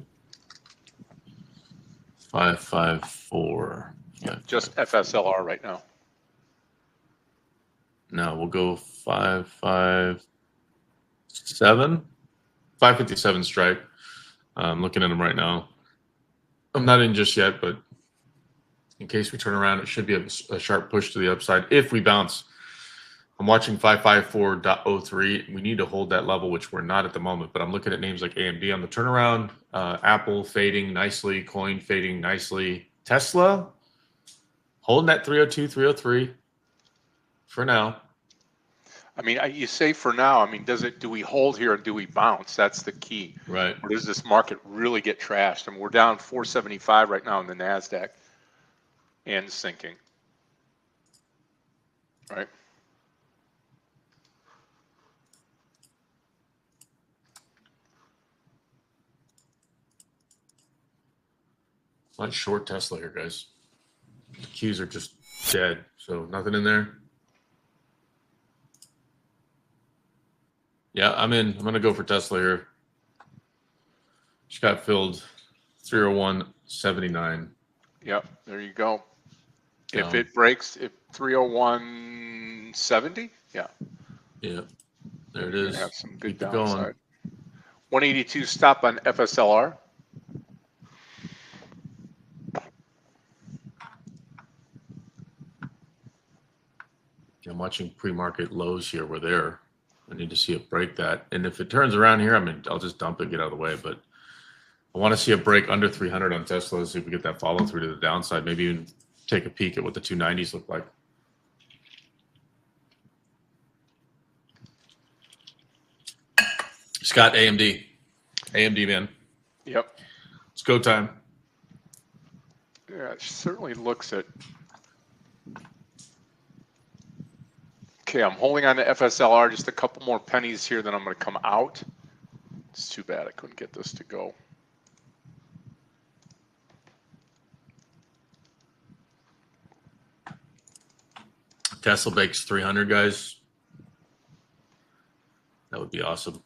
554. Yeah, just FSLR right now. No, we'll go 557. 557 strike. I'm looking at them right now. I'm not in just yet, but in case we turn around, it should be a sharp push to the upside if we bounce. I'm watching 554.03. We need to hold that level, which we're not at the moment, but I'm looking at names like AMD on the turnaround, Apple fading nicely, Coin fading nicely, Tesla holding that 302, 303 for now. I mean, you say for now, I mean, do we hold here and do we bounce? That's the key. Right. Or does this market really get trashed? I mean, we're down 475 right now in the NASDAQ and sinking. Right. Not short Tesla here, guys. The Qs are just dead, so nothing in there. Yeah, I'm in. I'm going to go for Tesla here. Just got filled 301.79. Yep, there you go. If Down. it breaks, if 301.70, yeah, Yeah, there it you're is. gonna have some good Keep it going. downside. 182 stop on FSLR. I'm watching pre-market lows here. We're there. I need to see it break that. And if it turns around here, I'll just dump it, get out of the way. But I want to see a break under 300 on Tesla, see if we get that follow through to the downside. Maybe even take a peek at what the 290s look like. Scott, AMD, man. Yep. It's go time. Yeah, it certainly looks it. Okay, I'm holding on to FSLR, just a couple more pennies here, then I'm going to come out. It's too bad I couldn't get this to go. Tesla breaks 300, guys. That would be awesome.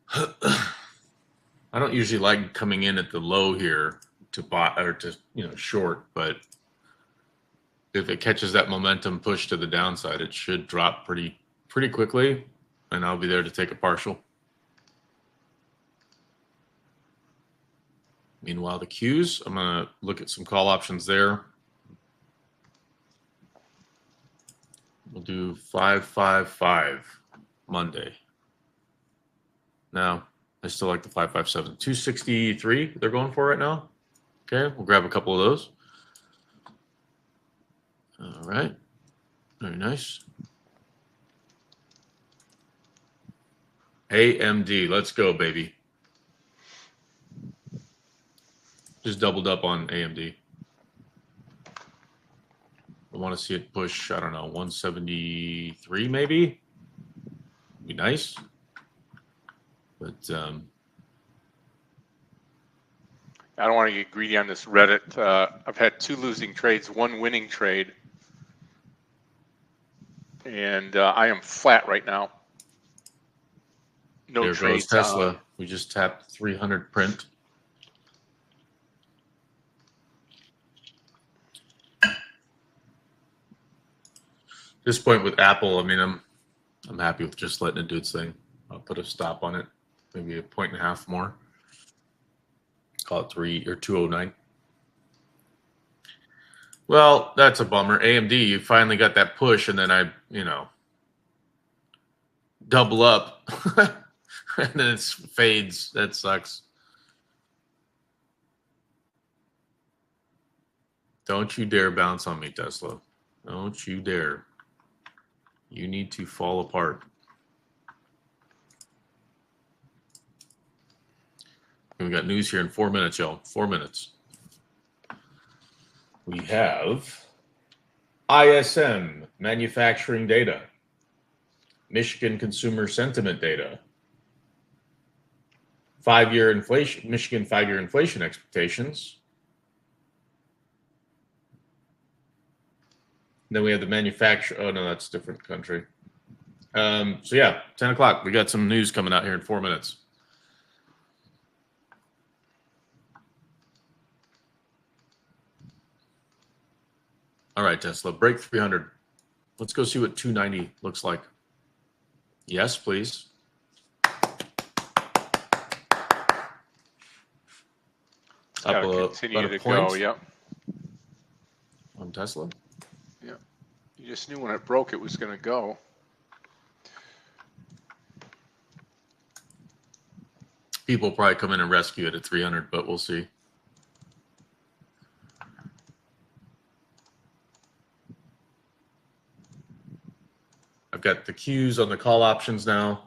I don't usually like coming in at the low here to buy or to short, but if it catches that momentum push to the downside, it should drop pretty quickly, and I'll be there to take a partial. Meanwhile, the Qs, I'm gonna look at some call options there. We'll do 555 Monday. Now, I still like the 557. 263 they're going for right now. Okay, we'll grab a couple of those. All right, very nice. AMD, let's go, baby. Just doubled up on AMD. I want to see it push, I don't know, 173 maybe. Be nice. But I don't want to get greedy on this Reddit. I've had 2 losing trades, 1 winning trade. And I am flat right now. No there trades. goes Tesla. We just tapped 300 print. At this point with Apple, I'm happy with just letting it do its thing. I'll put a stop on it, maybe a 1.5 more. Call it 3 or 209. Well, that's a bummer. AMD, you finally got that push, and then I double up, and then it fades. That sucks. Don't you dare bounce on me, Tesla. Don't you dare. You need to fall apart. We got news here in 4 minutes, y'all. 4 minutes. We have ISM manufacturing data, Michigan consumer sentiment data, 5-year inflation, Michigan 5-year inflation expectations. Then we have the manufacturer. Oh, no, that's a different country. So, yeah, 10 o'clock. We got some news coming out here in 4 minutes. All right, Tesla, break 300. Let's go see what 290 looks like. Yes, please. Up continue to go, yep. On Tesla? Yeah. You just knew when it broke it was going to go. People will probably come in and rescue it at 300, but we'll see. I've got the Qs on the call options now.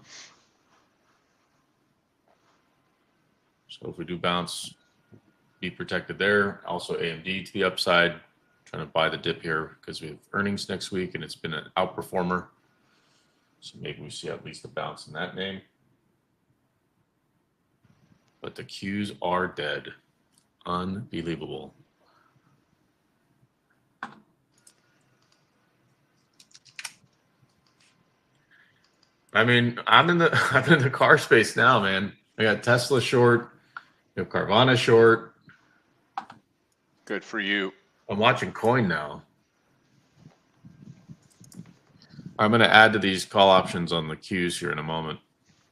So if we do bounce, be protected there. Also AMD to the upside. Trying to buy the dip here because we have earnings next week and it's been an outperformer. So maybe we see at least a bounce in that name. But the Qs are dead. Unbelievable. I mean, I'm in the car space now, man. I got Tesla short, you know, Carvana short. Good for you. I'm watching coin now. I'm going to add to these call options on the Qs here in a moment.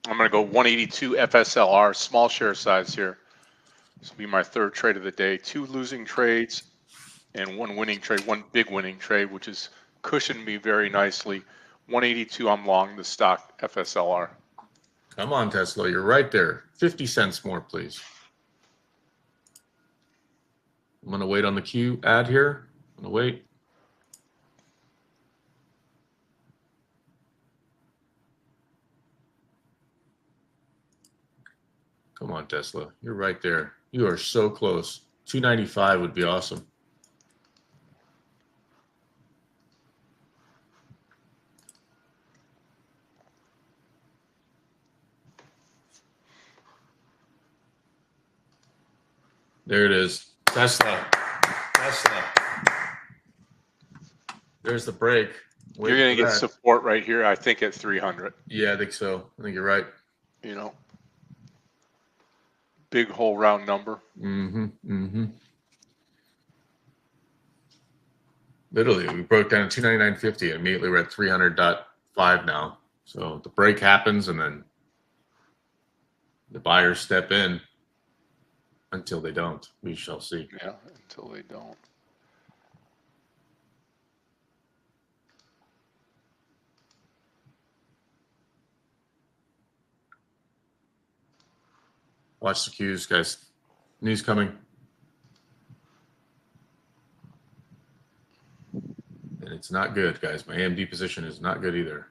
I'm going to go 182 FSLR, small share size here. This will be my third trade of the day. 2 losing trades and 1 winning trade, 1 big winning trade, which has cushioned me very nicely. 182, I'm long the stock FSLR. Come on, Tesla. You're right there. 50 cents more, please. I'm going to wait on the Q ad here. I'm going to wait. Come on, Tesla. You're right there. You are so close. 295 would be awesome. There it is. Tesla. There's the break. You're going to get support right here, I think, at 300. Yeah, I think so. I think you're right. You know, big whole round number. Literally, we broke down to 299.50 and immediately we're at 300.5 now. So the break happens and then the buyers step in until they don't. We shall see. Yeah, until they don't. Watch the cues, guys. News coming. And it's not good, guys. My AMD position is not good either.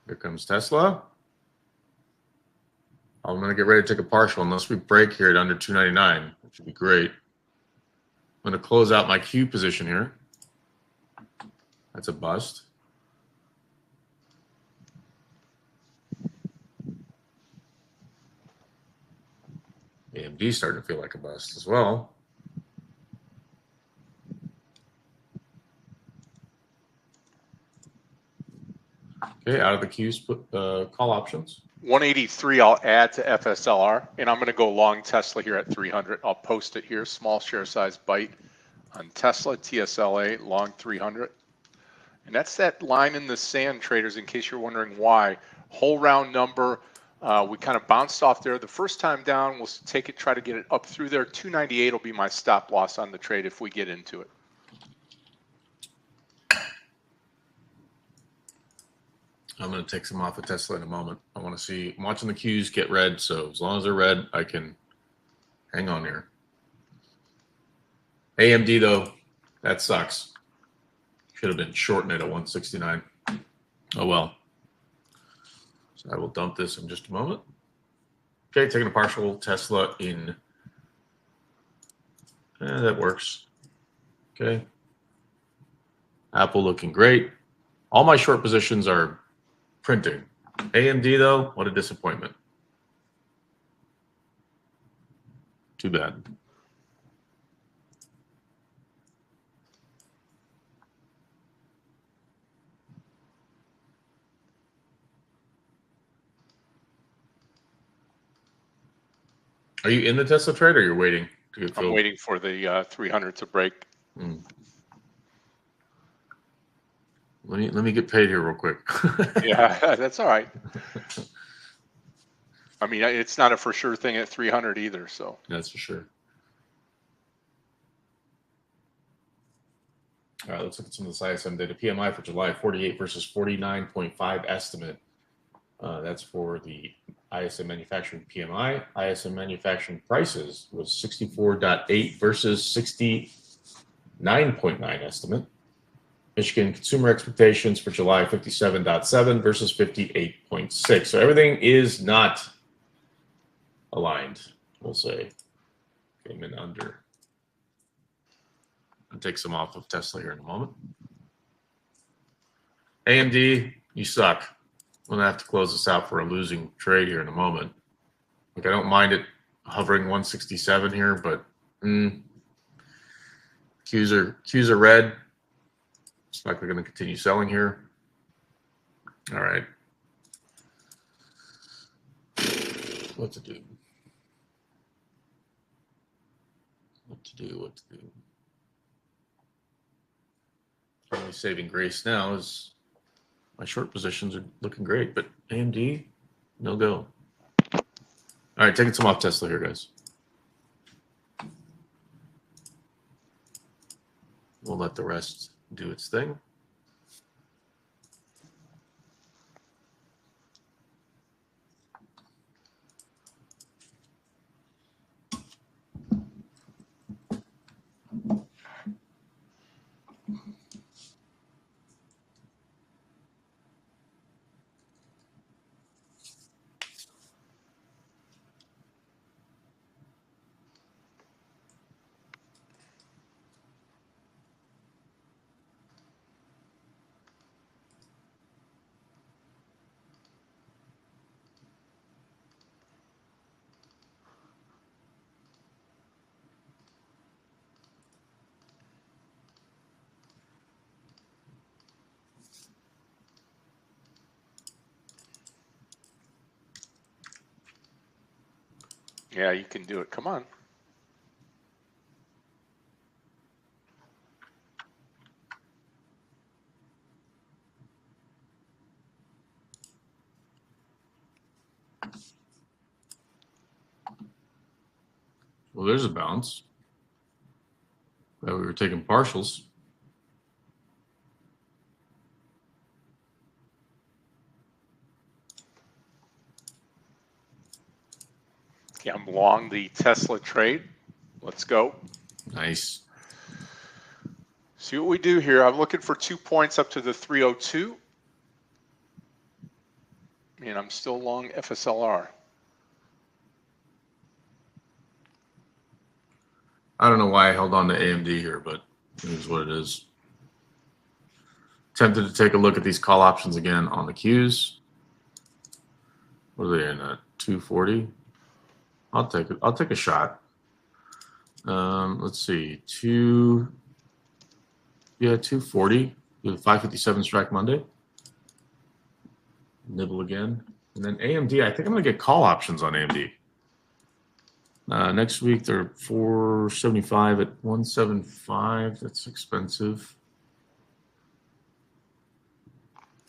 Here comes Tesla. I'm going to get ready to take a partial unless we break here at under 299, which would be great. I'm going to close out my Q position here. That's a bust. AMD starting to feel like a bust as well. Okay, out of the Qs, call options. 183 I'll add to FSLR, and I'm going to go long Tesla here at 300. I'll post it here, small share size bite on Tesla, TSLA, long 300. And that's that line in the sand, traders, in case you're wondering why. Whole round number, we kind of bounced off there. The first time down, we'll take it, try to get it up through there. 298 will be my stop loss on the trade if we get into it. I'm going to take some off of Tesla in a moment. I want to see, I'm watching the Qs get red, so as long as they're red, I can hang on here. AMD, though, that sucks. Should have been shorting it at 169. Oh, well. So I will dump this in just a moment. Okay, taking a partial Tesla in. That works. Okay. Apple looking great. All my short positions are printing. AMD, though, what a disappointment. Too bad. Are you in the Tesla trade or you're waiting to get filled? I'm waiting for the 300 to break. Let me get paid here real quick. Yeah, that's all right. I mean, it's not a for sure thing at 300 either, so. That's for sure. All right, let's look at some of this ISM data. PMI for July, 48 versus 49.5 estimate. That's for the ISM manufacturing PMI. ISM manufacturing prices was 64.8 versus 69.9 estimate. Michigan consumer expectations for July, 57.7 versus 58.6. So everything is not aligned, we'll say. Came in under. I'll take some off of Tesla here in a moment. AMD, you suck. I'm going to have to close this out for a losing trade here in a moment. Like, I don't mind it hovering 167 here, but Qs are red. Looks like they're going to continue selling here. All right. What to do? What to do? Only saving grace now is my short positions are looking great, but AMD, no go. All right, taking some off Tesla here, guys. We'll let the rest do its thing. Yeah, you can do it. Come on. Well, there's a bounce. We were taking partials. Okay, I'm long the Tesla trade. Let's go. Nice. See what we do here. I'm looking for 2 points up to the 302. And I'm still long FSLR. I don't know why I held on to AMD here, but it is what it is. Tempted to take a look at these call options again on the Qs. What are they in at 240? I'll take it. I'll take a shot. Let's see, 240 with a 557 strike Monday. Nibble again, and then AMD. I think I'm gonna get call options on AMD. Next week they're 475 at 175. That's expensive.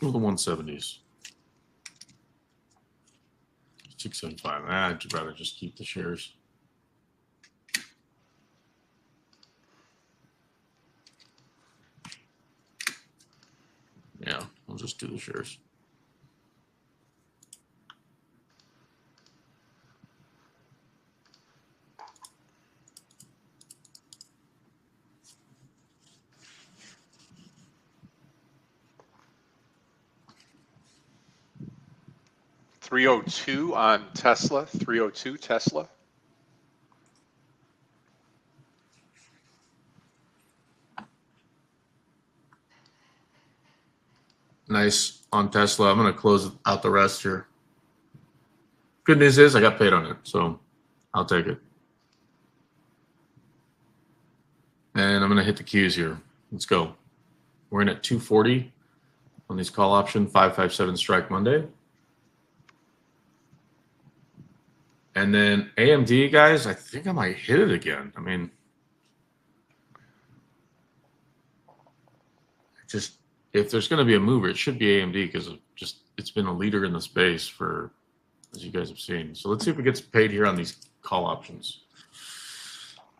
Go the 170s. 675. I'd rather just keep the shares. Yeah, I'll just do the shares. $302 on Tesla. $302 Tesla. Nice on Tesla. I'm going to close out the rest here. Good news is I got paid on it, so I'll take it. And I'm going to hit the Qs here. Let's go. We're in at 240 on these call option, 557 strike Monday. And then AMD, guys, I think I might hit it again. I mean, just if there's going to be a mover, it should be AMD because it's been a leader in the space for, as you guys have seen. So let's see if it gets paid here on these call options.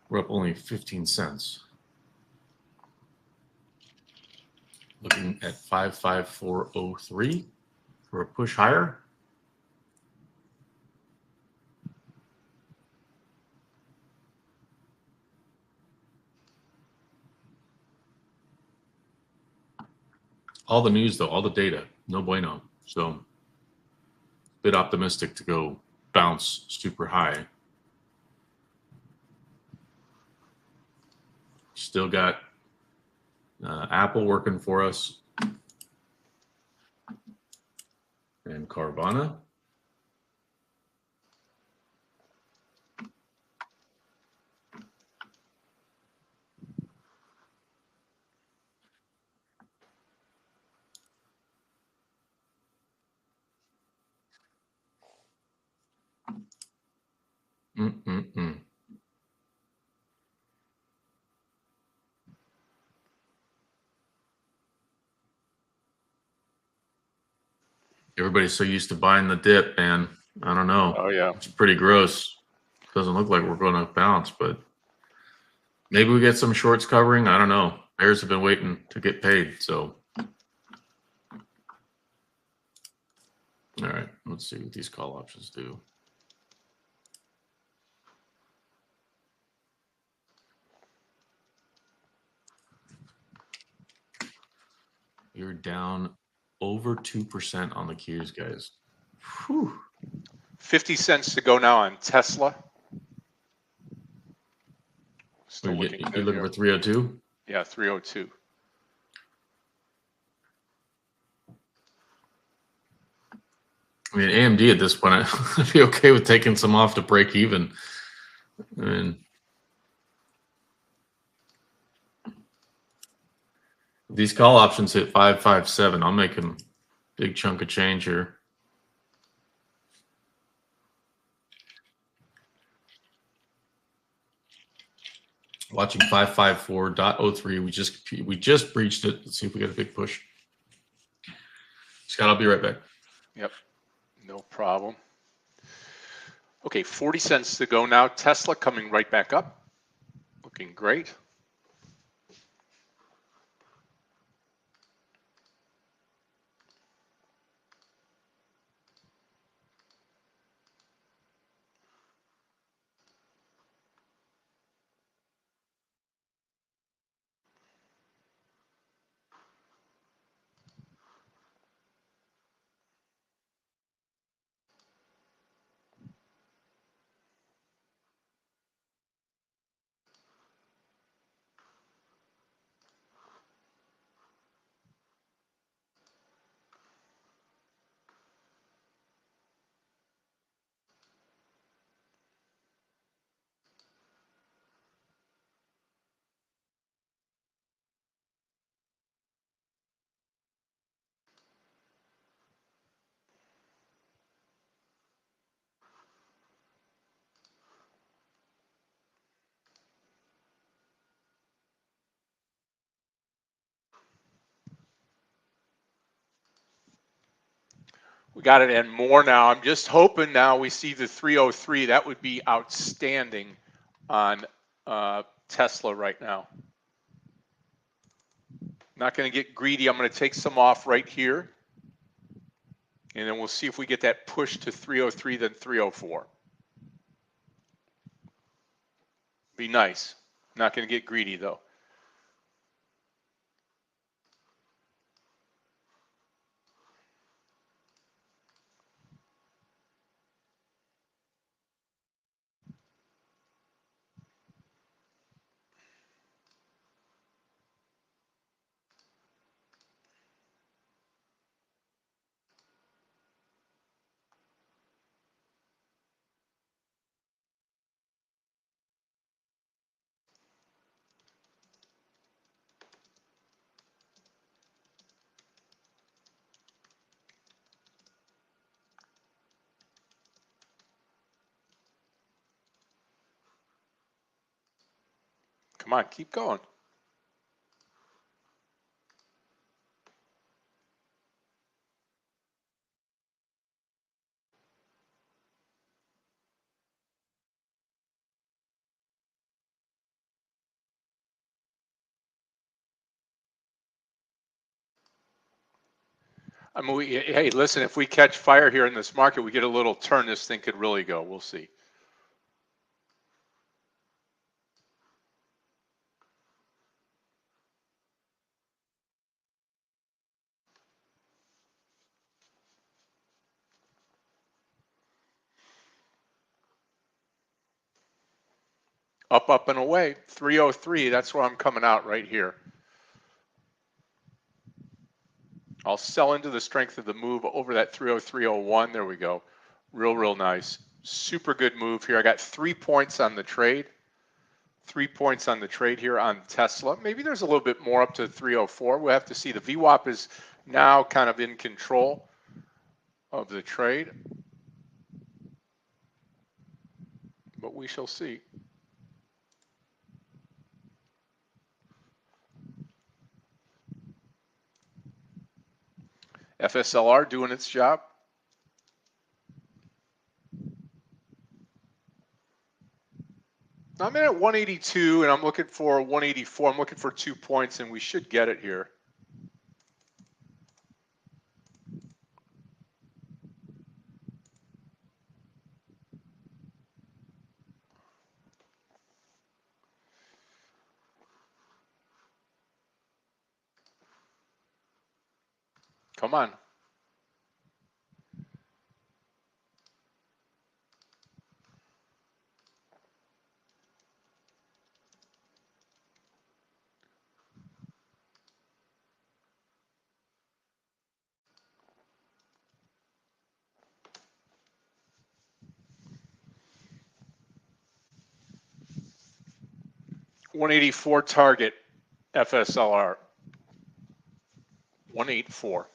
We're up only 15 cents. Looking at 55403 for a push higher. All the news, though, all the data, no bueno. So, a bit optimistic to go bounce super high. Still got Apple working for us. And Carvana. Everybody's so used to buying the dip, man. I don't know. Oh yeah. It's pretty gross. Doesn't look like we're going to bounce, but maybe we get some shorts covering. I don't know. Bears have been waiting to get paid, so. All right, let's see what these call options do. You're down over 2% on the Qs, guys. Whew. 50 cents to go now on Tesla. Still You're looking good looking here. for 302? Yeah, 302. I mean, AMD at this point, I'd be okay with taking some off to break even. I mean, these call options hit 557. I'll make a big chunk of change here. Watching 554.03. We just breached it. Let's see if we get a big push. Scott, I'll be right back. Yep, no problem. Okay, 40 cents to go now. Tesla coming right back up. Looking great. We got it and more now. I'm just hoping now we see the 303. That would be outstanding on Tesla right now. Not going to get greedy. I'm going to take some off right here. And then we'll see if we get that push to 303, then 304. Be nice. Not going to get greedy though. Come on, keep going. I mean, hey, listen, if we catch fire here in this market, we get a little turn, this thing could really go. We'll see. Up, up, and away. 303, that's where I'm coming out right here. I'll sell into the strength of the move over that 303.01. There we go. Real nice. Super good move here. I got 3 points on the trade. 3 points on the trade here on Tesla. Maybe there's a little bit more up to 304. We'll have to see. The VWAP is now kind of in control of the trade. But we shall see. FSLR doing its job. I'm in at 182 and I'm looking for 184. I'm looking for 2 points and we should get it here. Come on. $184 target FSLR. 184.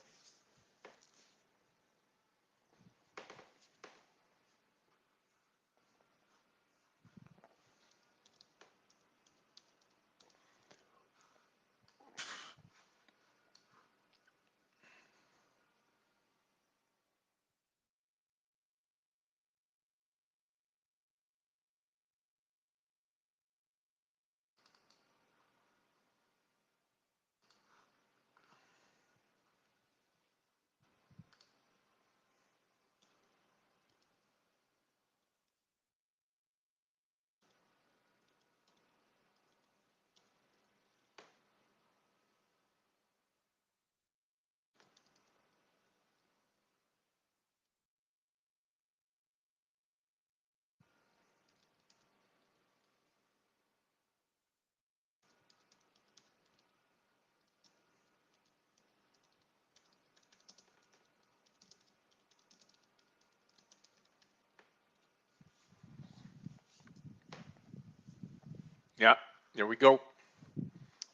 Yeah, there we go.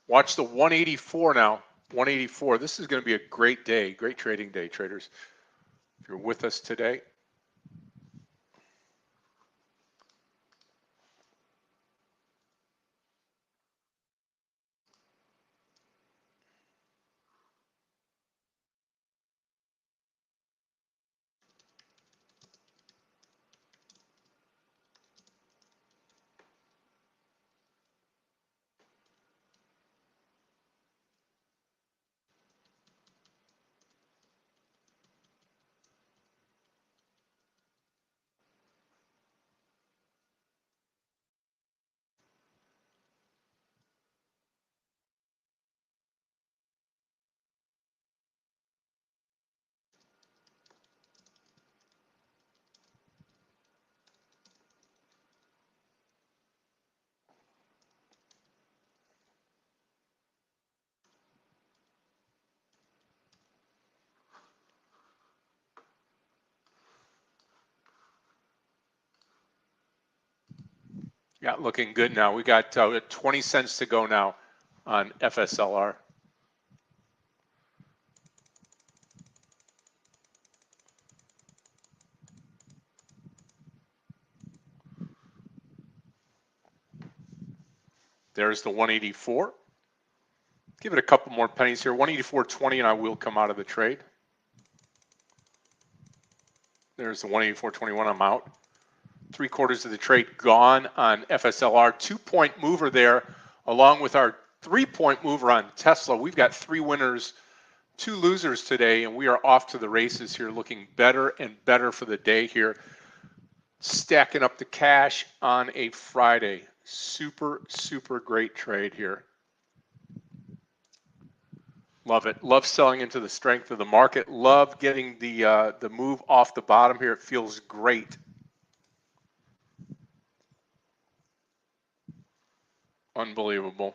Watch the 184 now. 184. This is going to be a great day, great trading day, traders. If you're with us today. Yeah, looking good now. We got 20 cents to go now on FSLR. There's the 184. Give it a couple more pennies here. 184.20 and I will come out of the trade. There's the 184.21. I'm out. 3/4 of the trade gone on FSLR. 2-point mover there, along with our 3-point mover on Tesla. We've got 3 winners, 2 losers today, and we are off to the races here, looking better and better for the day here. Stacking up the cash on a Friday. Super, super great trade here. Love it. Love selling into the strength of the market. Love getting the move off the bottom here. It feels great. Unbelievable.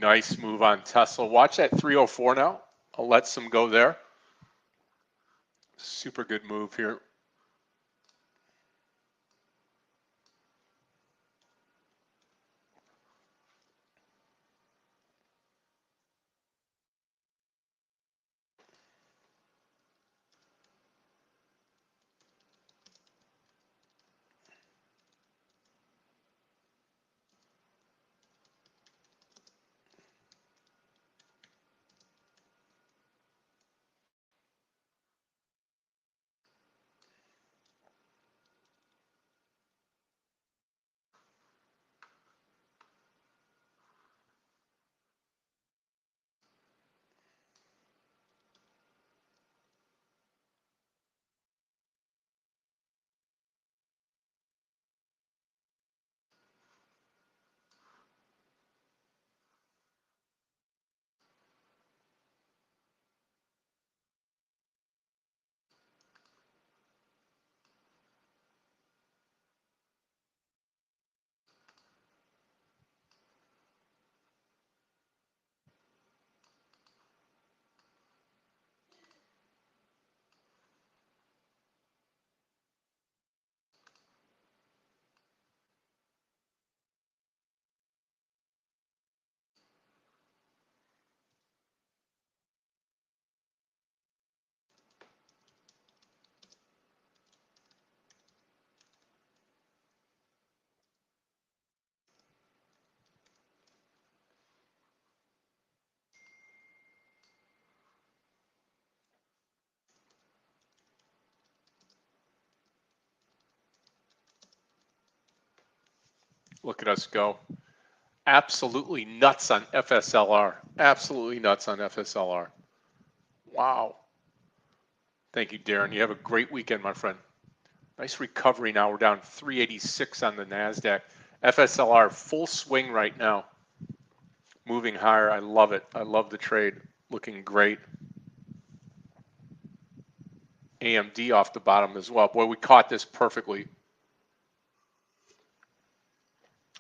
nice move on Tesla. Watch that 304 now. I'll let some go there. Super good move here. Look at us go. Absolutely nuts on FSLR. Absolutely nuts on FSLR. Wow. Thank you, Darren. You have a great weekend, my friend. Nice recovery now. We're down 386 on the NASDAQ. FSLR full swing right now. Moving higher. I love it. I love the trade. Looking great. AMD off the bottom as well. Boy, we caught this perfectly.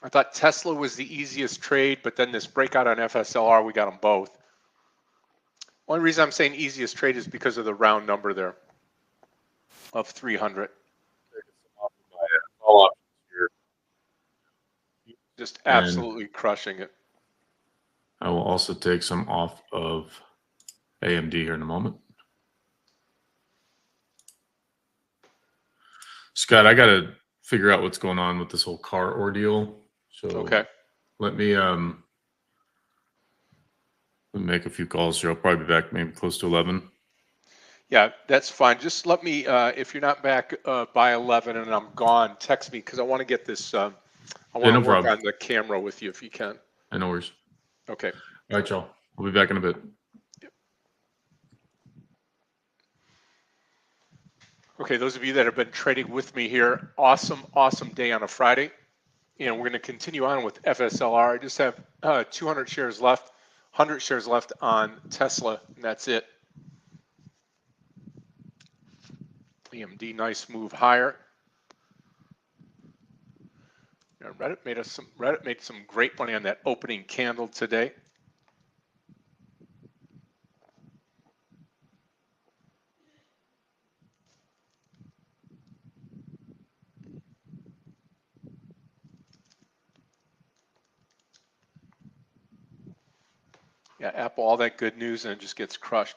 I thought Tesla was the easiest trade, but then this breakout on FSLR, we got them both. One reason I'm saying easiest trade is because of the round number there of 300. Just absolutely crushing it. I will also take some off of AMD here in a moment. Scott, I got to figure out what's going on with this whole car ordeal. So okay. Let me make a few calls here. I'll probably be back maybe close to 11. Yeah, that's fine. Just let me, if you're not back by 11 and I'm gone, text me because I want to get this, I want to work on the camera with you if you can. No worries. Okay. All right, y'all. We'll be back in a bit. Okay, those of you that have been trading with me here, awesome, awesome day on a Friday. And we're going to continue on with FSLR. I just have 200 shares left, 100 shares left on Tesla, and that's it. AMD, nice move higher. Reddit made some great money on that opening candle today. Yeah, Apple, all that good news, and it just gets crushed.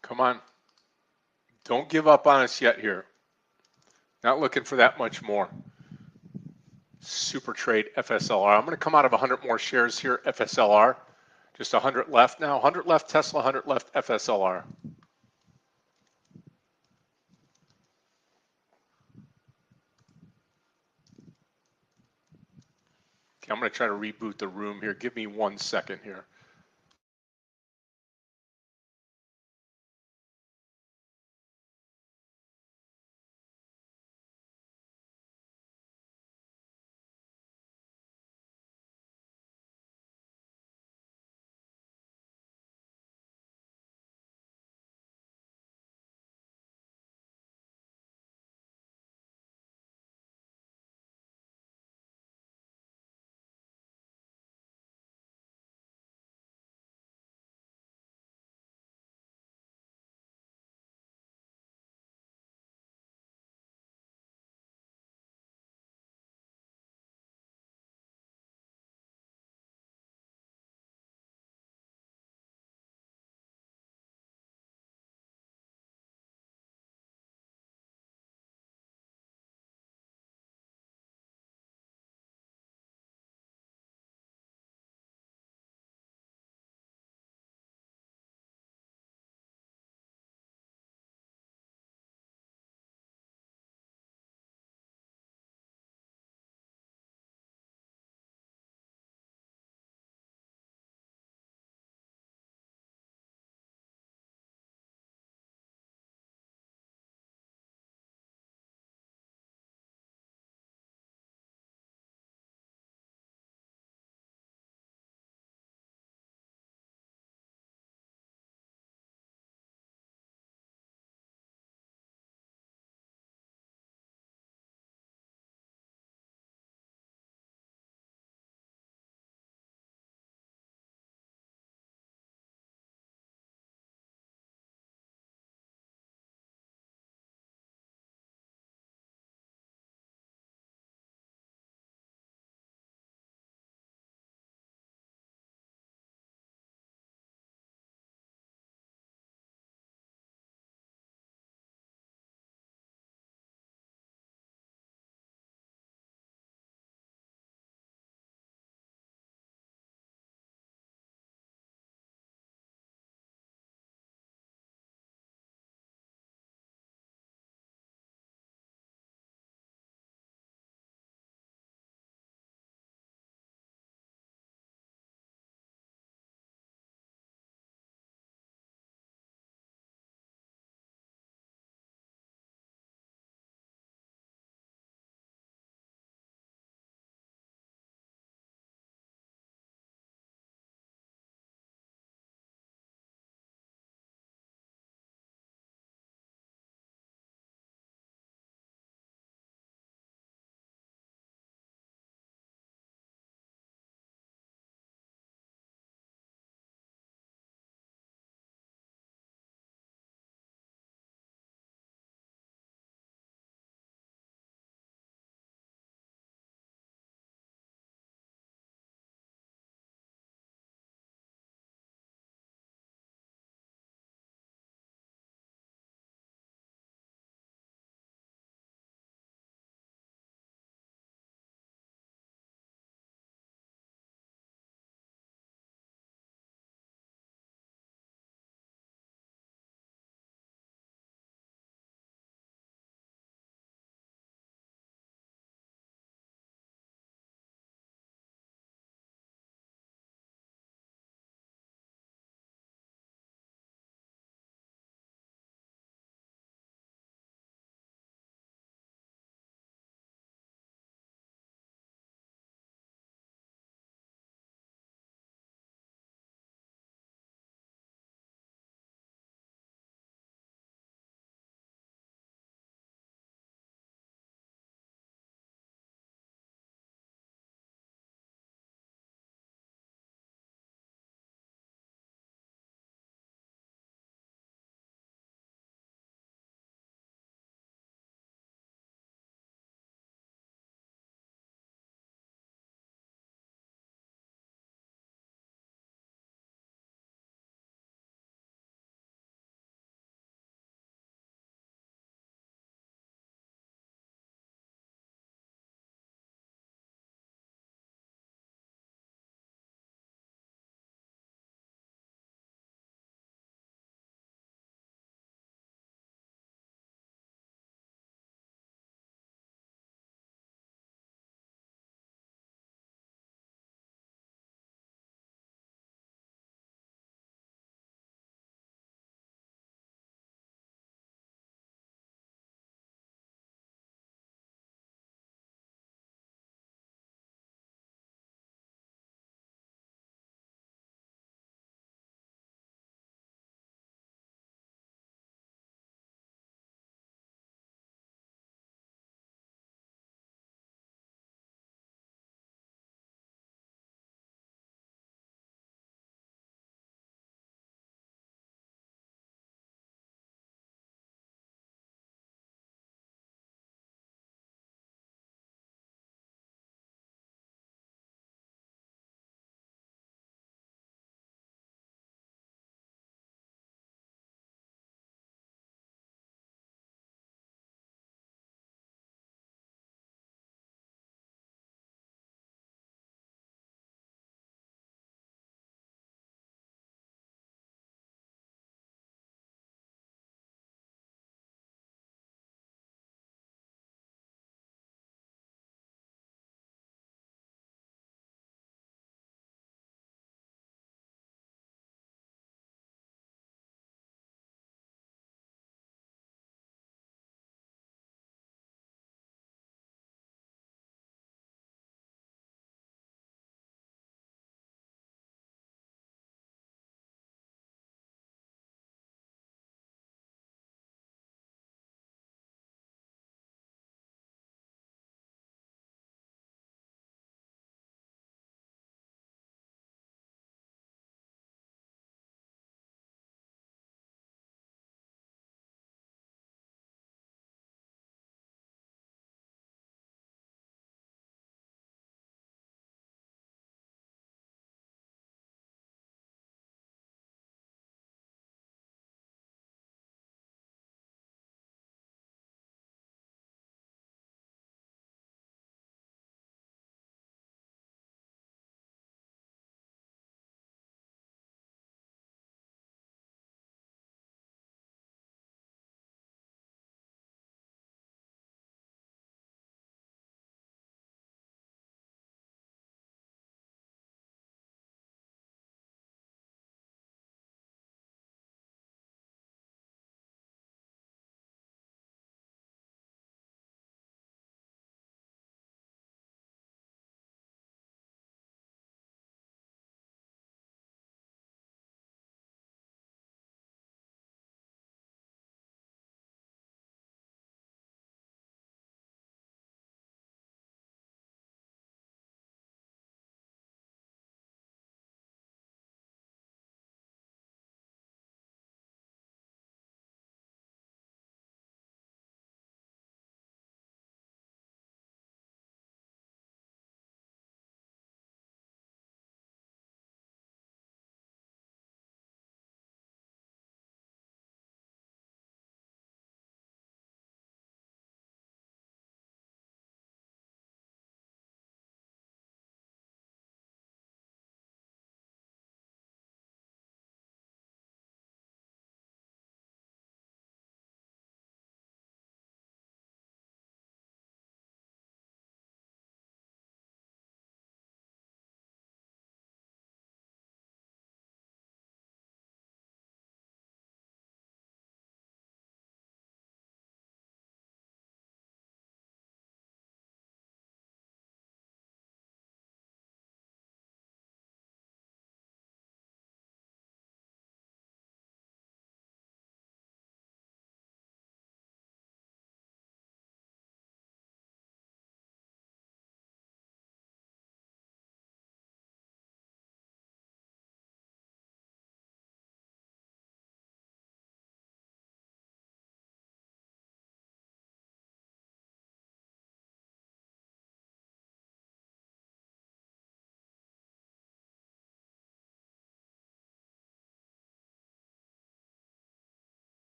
Come on. Don't give up on us yet here. Not looking for that much more. Super trade FSLR. I'm going to come out of 100 more shares here, FSLR. Just 100 left now. 100 left Tesla, 100 left FSLR. Okay, I'm going to try to reboot the room here. Give me 1 second here.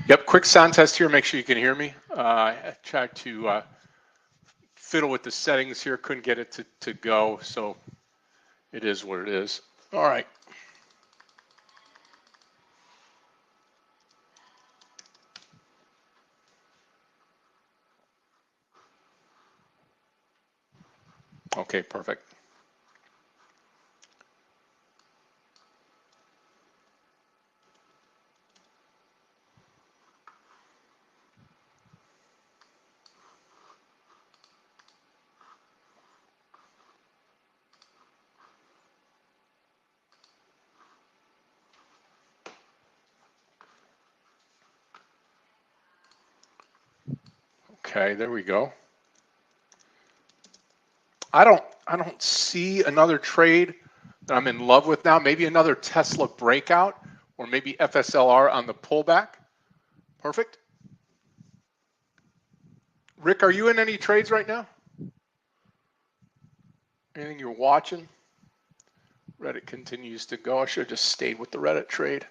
Yep, quick sound test here. Make sure you can hear me. I tried to fiddle with the settings here. Couldn't get it to go, so it is what it is. All right. Okay, perfect. Okay, there we go. I don't see another trade that I'm in love with now. Maybe another Tesla breakout or maybe FSLR on the pullback. Perfect. Rick, are you in any trades right now? Anything you're watching? Reddit continues to go. I should have just stayed with the Reddit trade.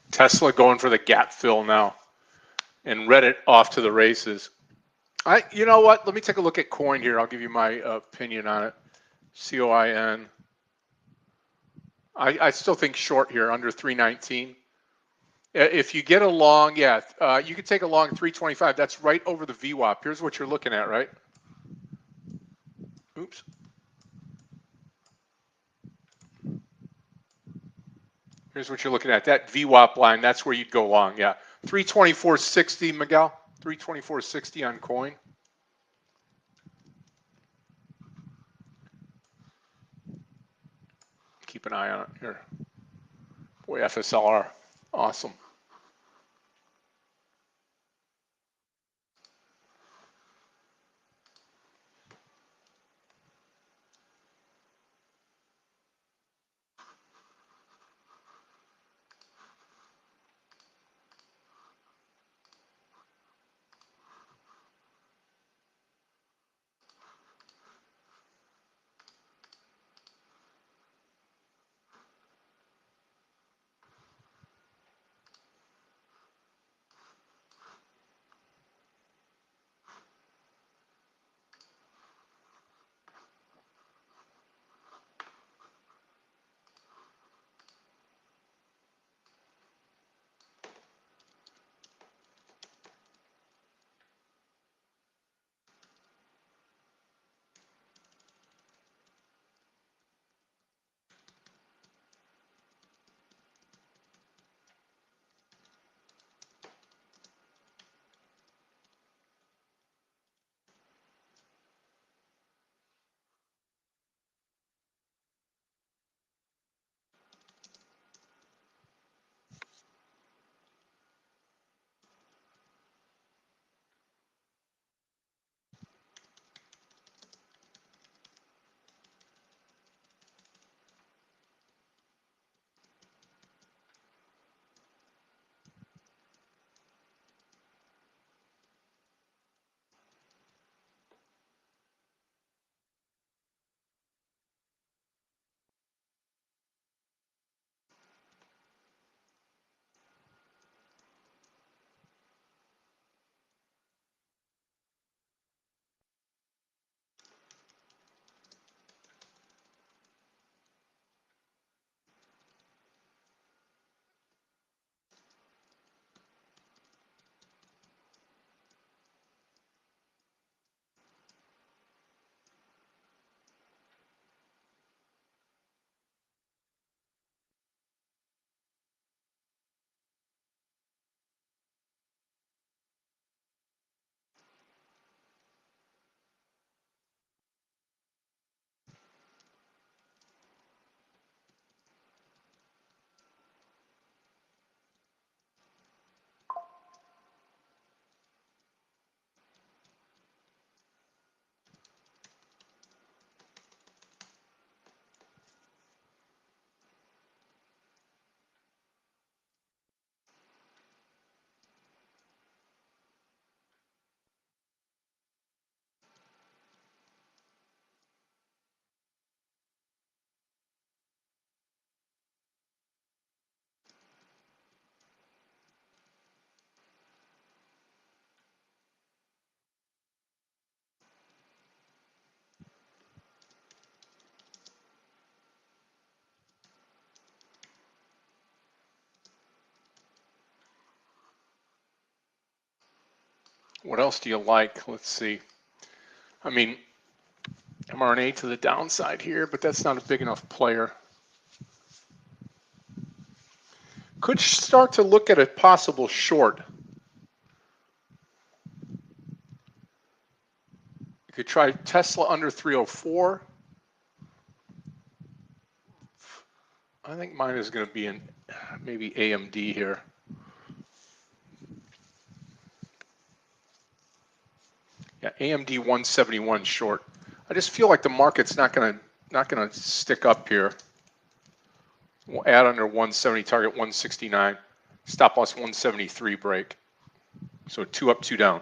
Tesla going for the gap fill now, and Reddit off to the races. You know what? Let me take a look at coin here. I'll give you my opinion on it. COIN. I still think short here under 319. If you get a long, yeah, you could take a long 325. That's right over the VWAP. Here's what you're looking at, right? Oops. Here's what you're looking at. That VWAP line, that's where you'd go long. Yeah. 324.60, Miguel. 324.60 on coin. Keep an eye on it here. Boy, FSLR. Awesome. What else do you like? Let's see. I mean, mRNA to the downside here, but that's not a big enough player. Could start to look at a possible short. You could try Tesla under 304. I think mine is going to be in maybe AMD here. Yeah, AMD 171 short. I just feel like the market's not going to stick up here. We'll add under 170, target 169, stop loss 173 break. So 2 up, 2 down.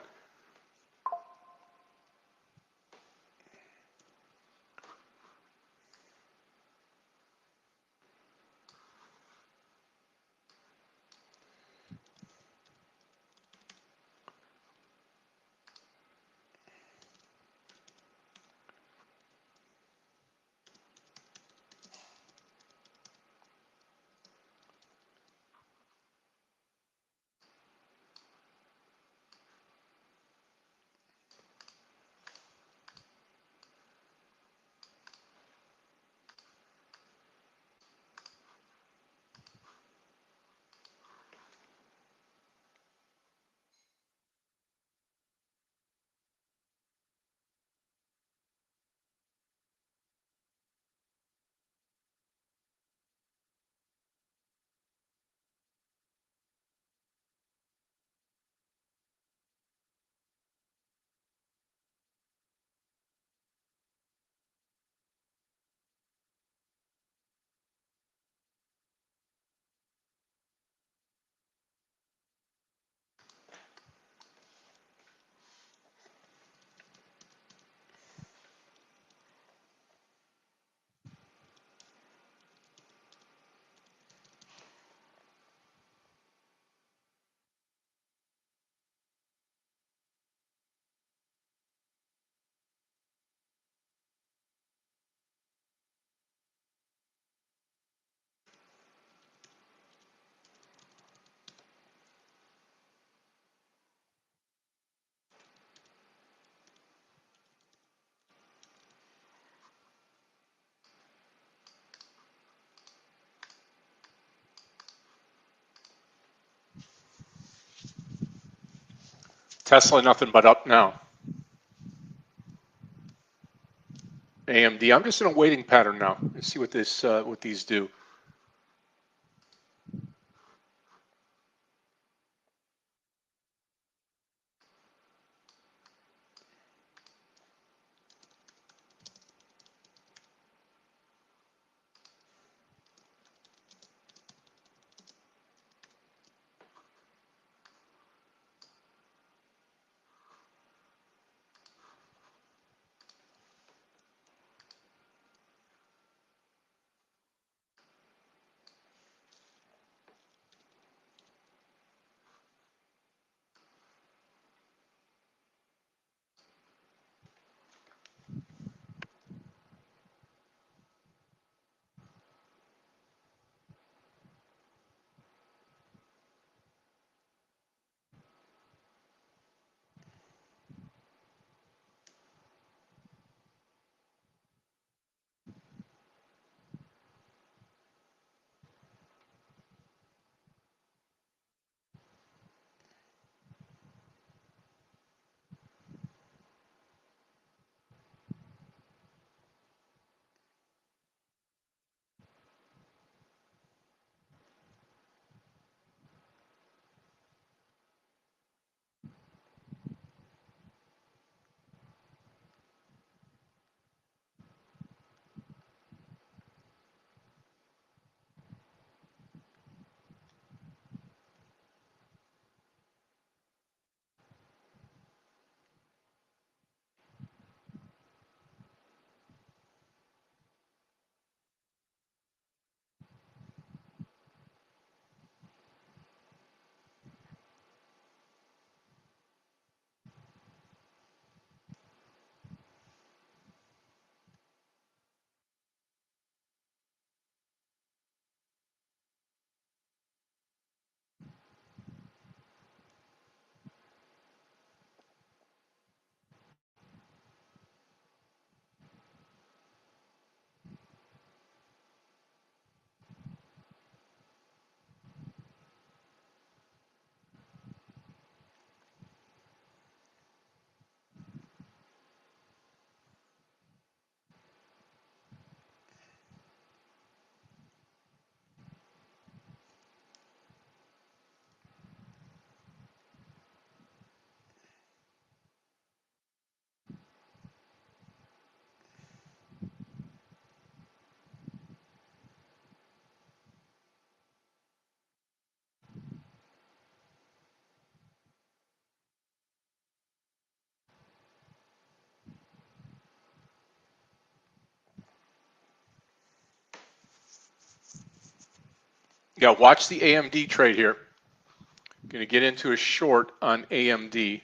Tesla nothing but up now. AMD, I'm just in a waiting pattern now. Let's see what these do. Yeah, watch the AMD trade here. Going to get into a short on AMD.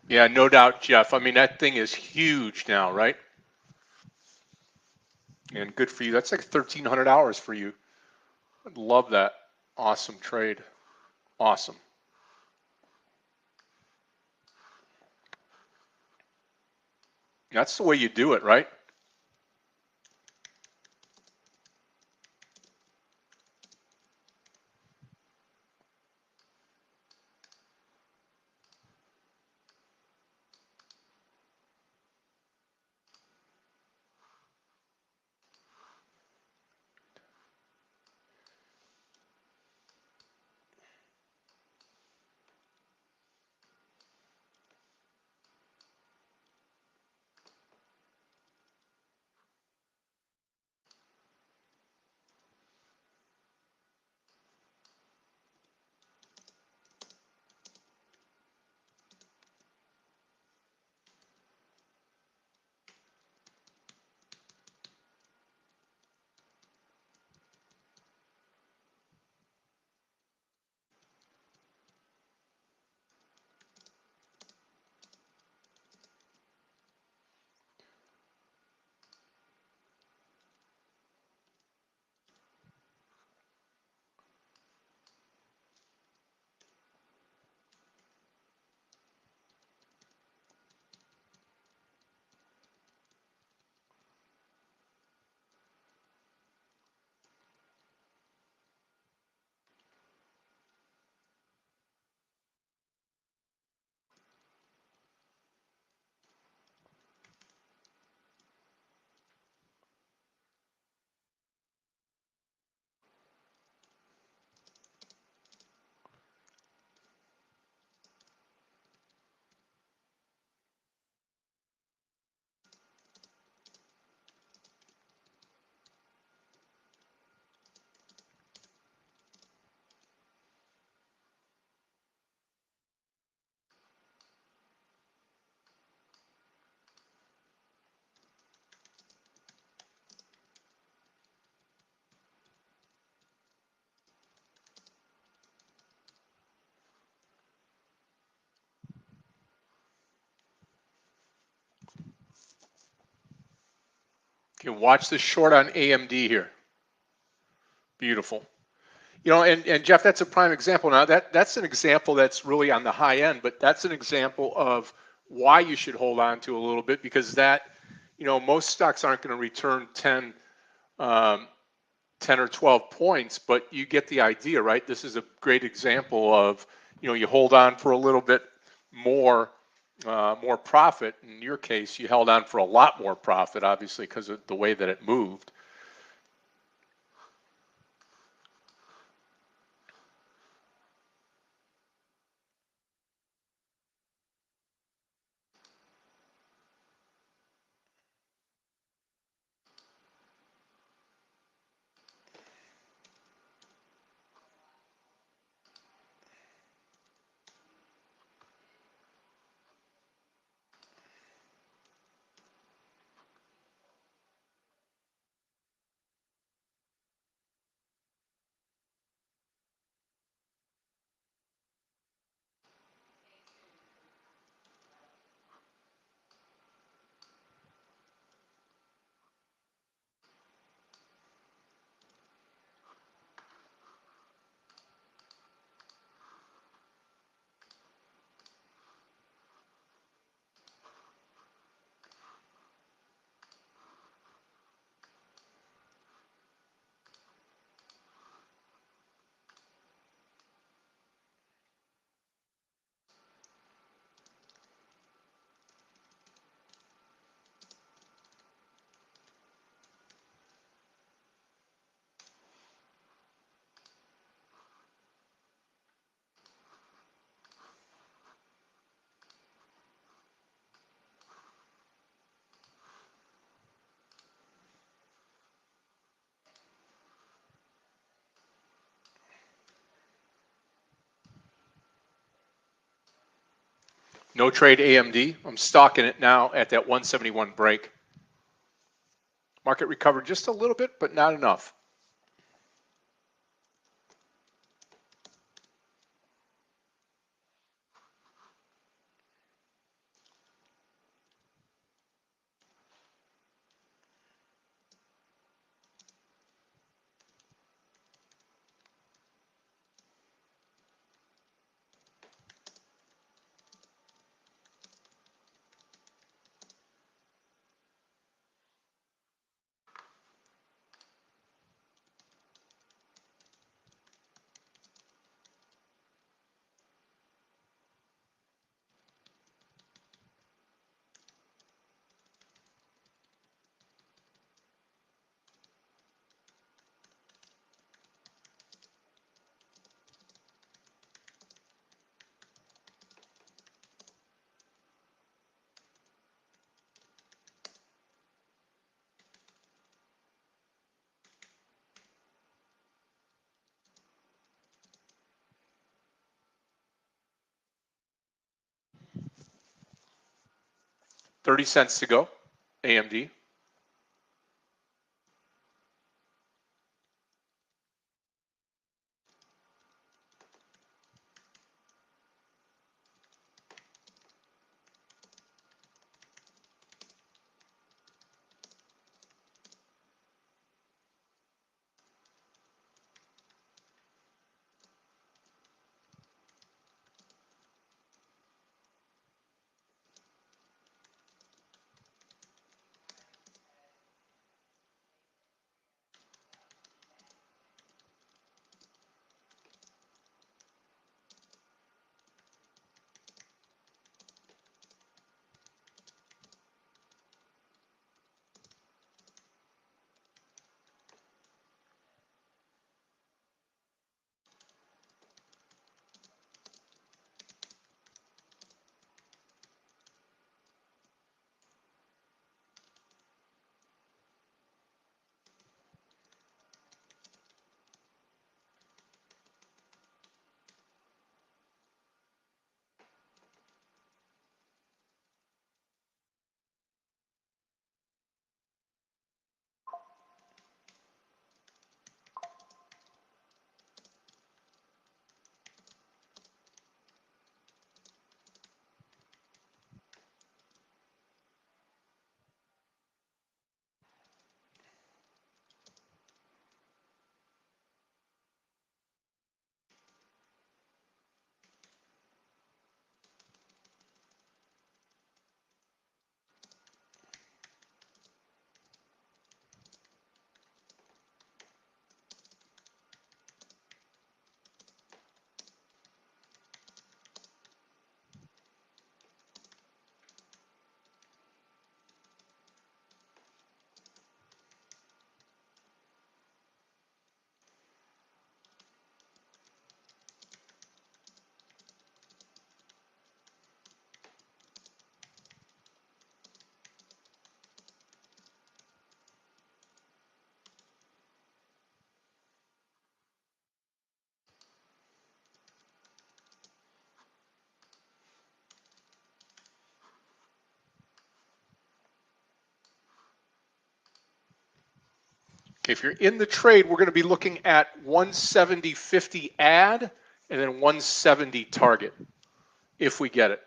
Yeah, no doubt, Jeff. I mean, that thing is huge now, right? And good for you. That's like 1,300 hours for you. I'd love that. Awesome trade. Awesome. That's the way you do it, right? Okay, watch the short on AMD here. Beautiful. You know, and Jeff, that's a prime example. Now that's an example that's really on the high end, but that's an example of why you should hold on to a little bit, because that, you know, most stocks aren't going to return 10 or 12 points, but you get the idea, right? This is a great example of, you know, you hold on for a little bit more, more profit. In your case, you held on for a lot more profit, obviously, because of the way that it moved. No trade AMD. I'm stalking it now at that 171 break. Market recovered just a little bit, but not enough. $0.30 to go, AMD. Okay, if you're in the trade, we're going to be looking at 170.50 add and then 170 target if we get it.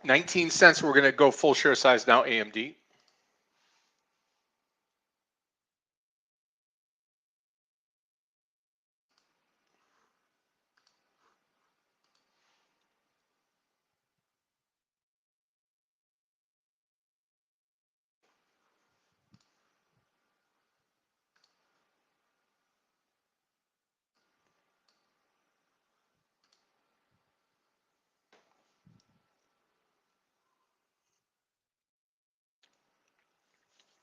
19 cents. We're going to go full share size now, AMD.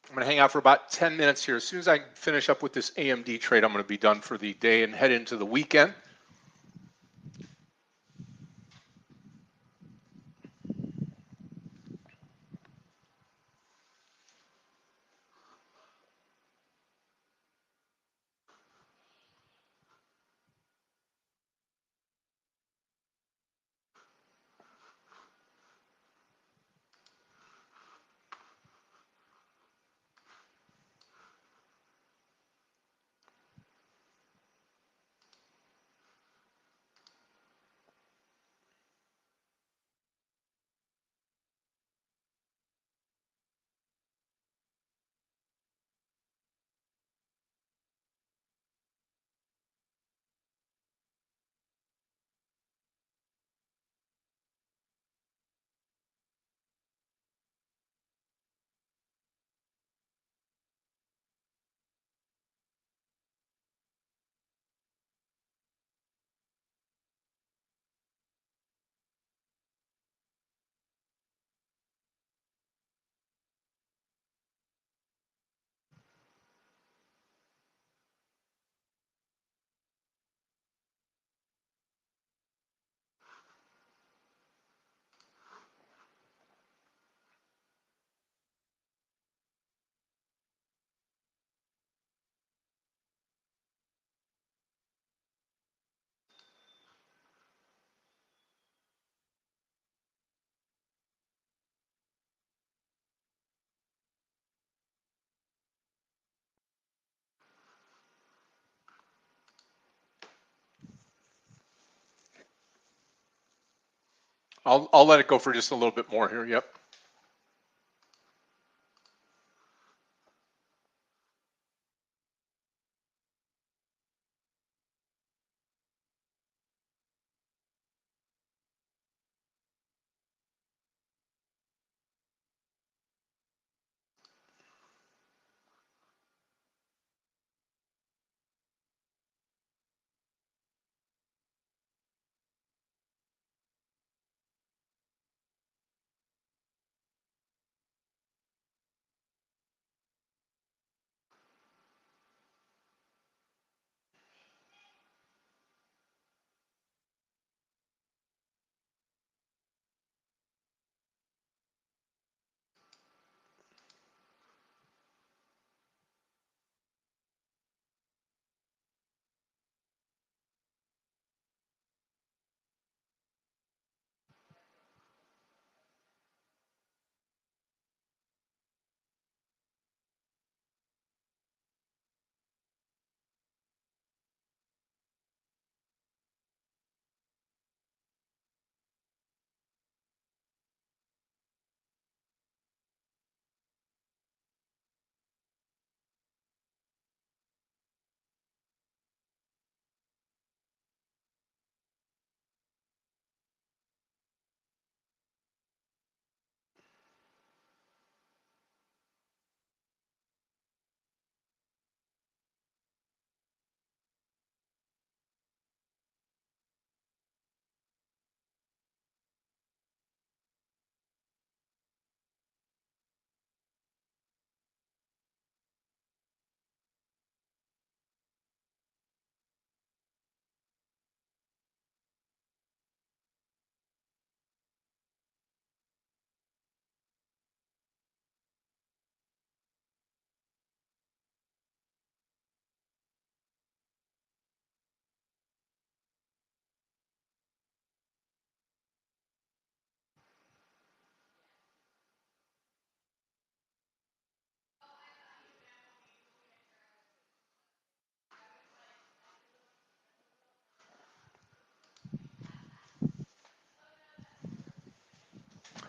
I'm going to hang out for about 10 minutes here. As soon as I finish up with this AMD trade, I'm going to be done for the day and head into the weekend. I'll let it go for just a little bit more here. Yep.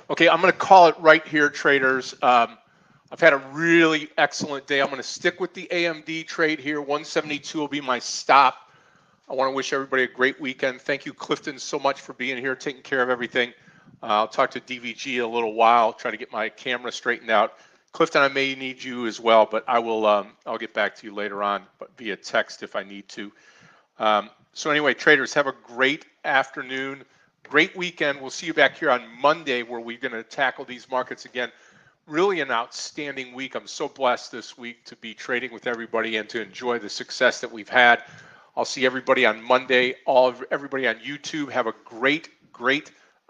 Okay, I'm going to call it right here, traders. I've had a really excellent day. I'm going to stick with the AMD trade here. 172 will be my stop. I want to wish everybody a great weekend. Thank you, Clifton, so much for being here, taking care of everything. I'll talk to DVG a little while, try to get my camera straightened out. Clifton, I may need you as well, but I will. I'll get back to you later on, but via text if I need to. So anyway, traders, have a great afternoon, great weekend. We'll see you back here on Monday where we're going to tackle these markets again. Really an outstanding week. I'm so blessed this week to be trading with everybody and to enjoy the success that we've had. I'll see everybody on Monday. Everybody on YouTube, have a great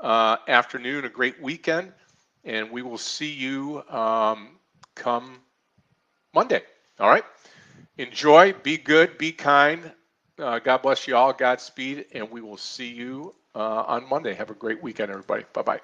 afternoon, a great weekend, and we will see you come Monday. All right. Enjoy, be good, be kind. God bless you all, Godspeed, and we will see you on Monday. Have a great weekend, everybody. Bye-bye.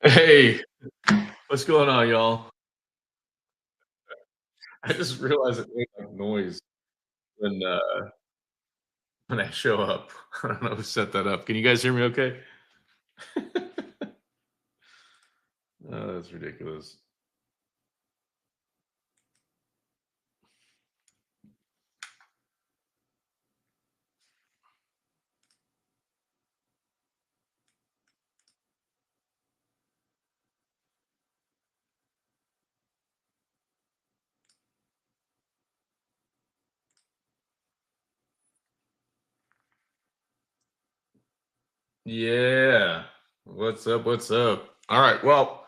Hey, what's going on, y'all? I just realized it made like noise when when I show up. I don't know who set that up. Can you guys hear me okay? Oh, that's ridiculous. Yeah. What's up? What's up? All right. Well,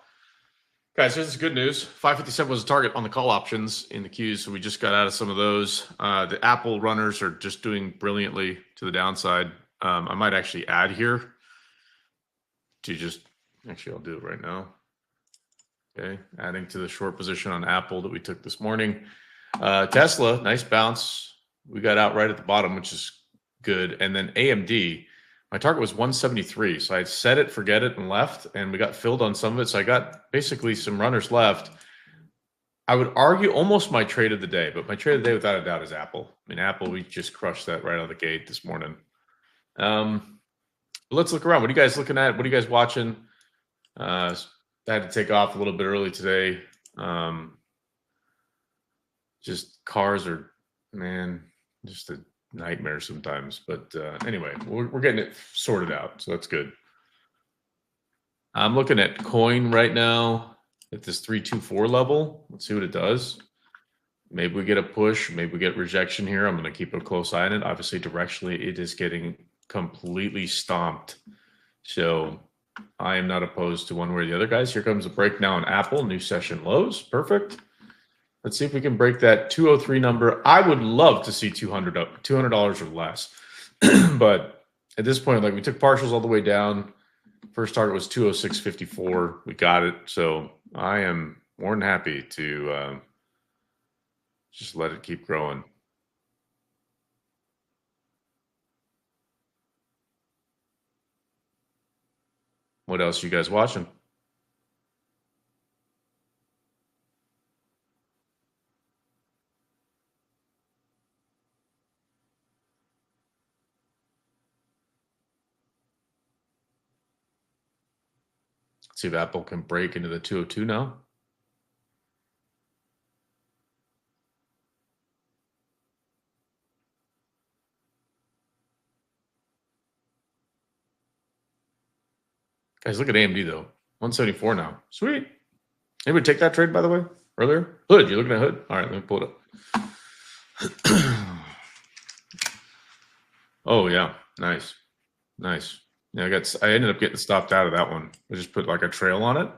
guys, here's the good news. 557 was a target on the call options in the queues, so we just got out of some of those. The Apple runners are just doing brilliantly to the downside. I might actually add here to just actually I'll do it right now. Okay, adding to the short position on Apple that we took this morning. Tesla, nice bounce. We got out right at the bottom, which is good. And then AMD, my target was 173. So I set it, forget it, and left. And we got filled on some of it. So I got basically some runners left. I would argue almost my trade of the day, but my trade of the day without a doubt is Apple. I mean, Apple, we just crushed that right out of the gate this morning. Let's look around. What are you guys looking at? What are you guys watching? I had to take off a little bit early today. Just cars are, man, just a nightmare sometimes. But anyway, we're getting it sorted out, so that's good. I'm looking at coin right now at this 324 level. Let's see what it does. Maybe we get a push. Maybe we get rejection here. I'm going to keep a close eye on it. Obviously, directionally, it is getting completely stomped. So I am not opposed to one way or the other, guys. Here comes a break now on Apple. New session lows. Perfect. Let's see if we can break that 203 number. I would love to see $200 or less. But at this point, like we took partials all the way down. First target was 206.54. We got it. So I am more than happy to just let it keep growing. What else are you guys watching? Let's see if Apple can break into the 202 now. Guys, look at AMD though. 174 now. Sweet. Anybody take that trade, by the way, earlier? Hood, you're looking at Hood? All right, let me pull it up. Oh, yeah. Nice. Nice. Yeah, I ended up getting stopped out of that one. I just put like a trail on it.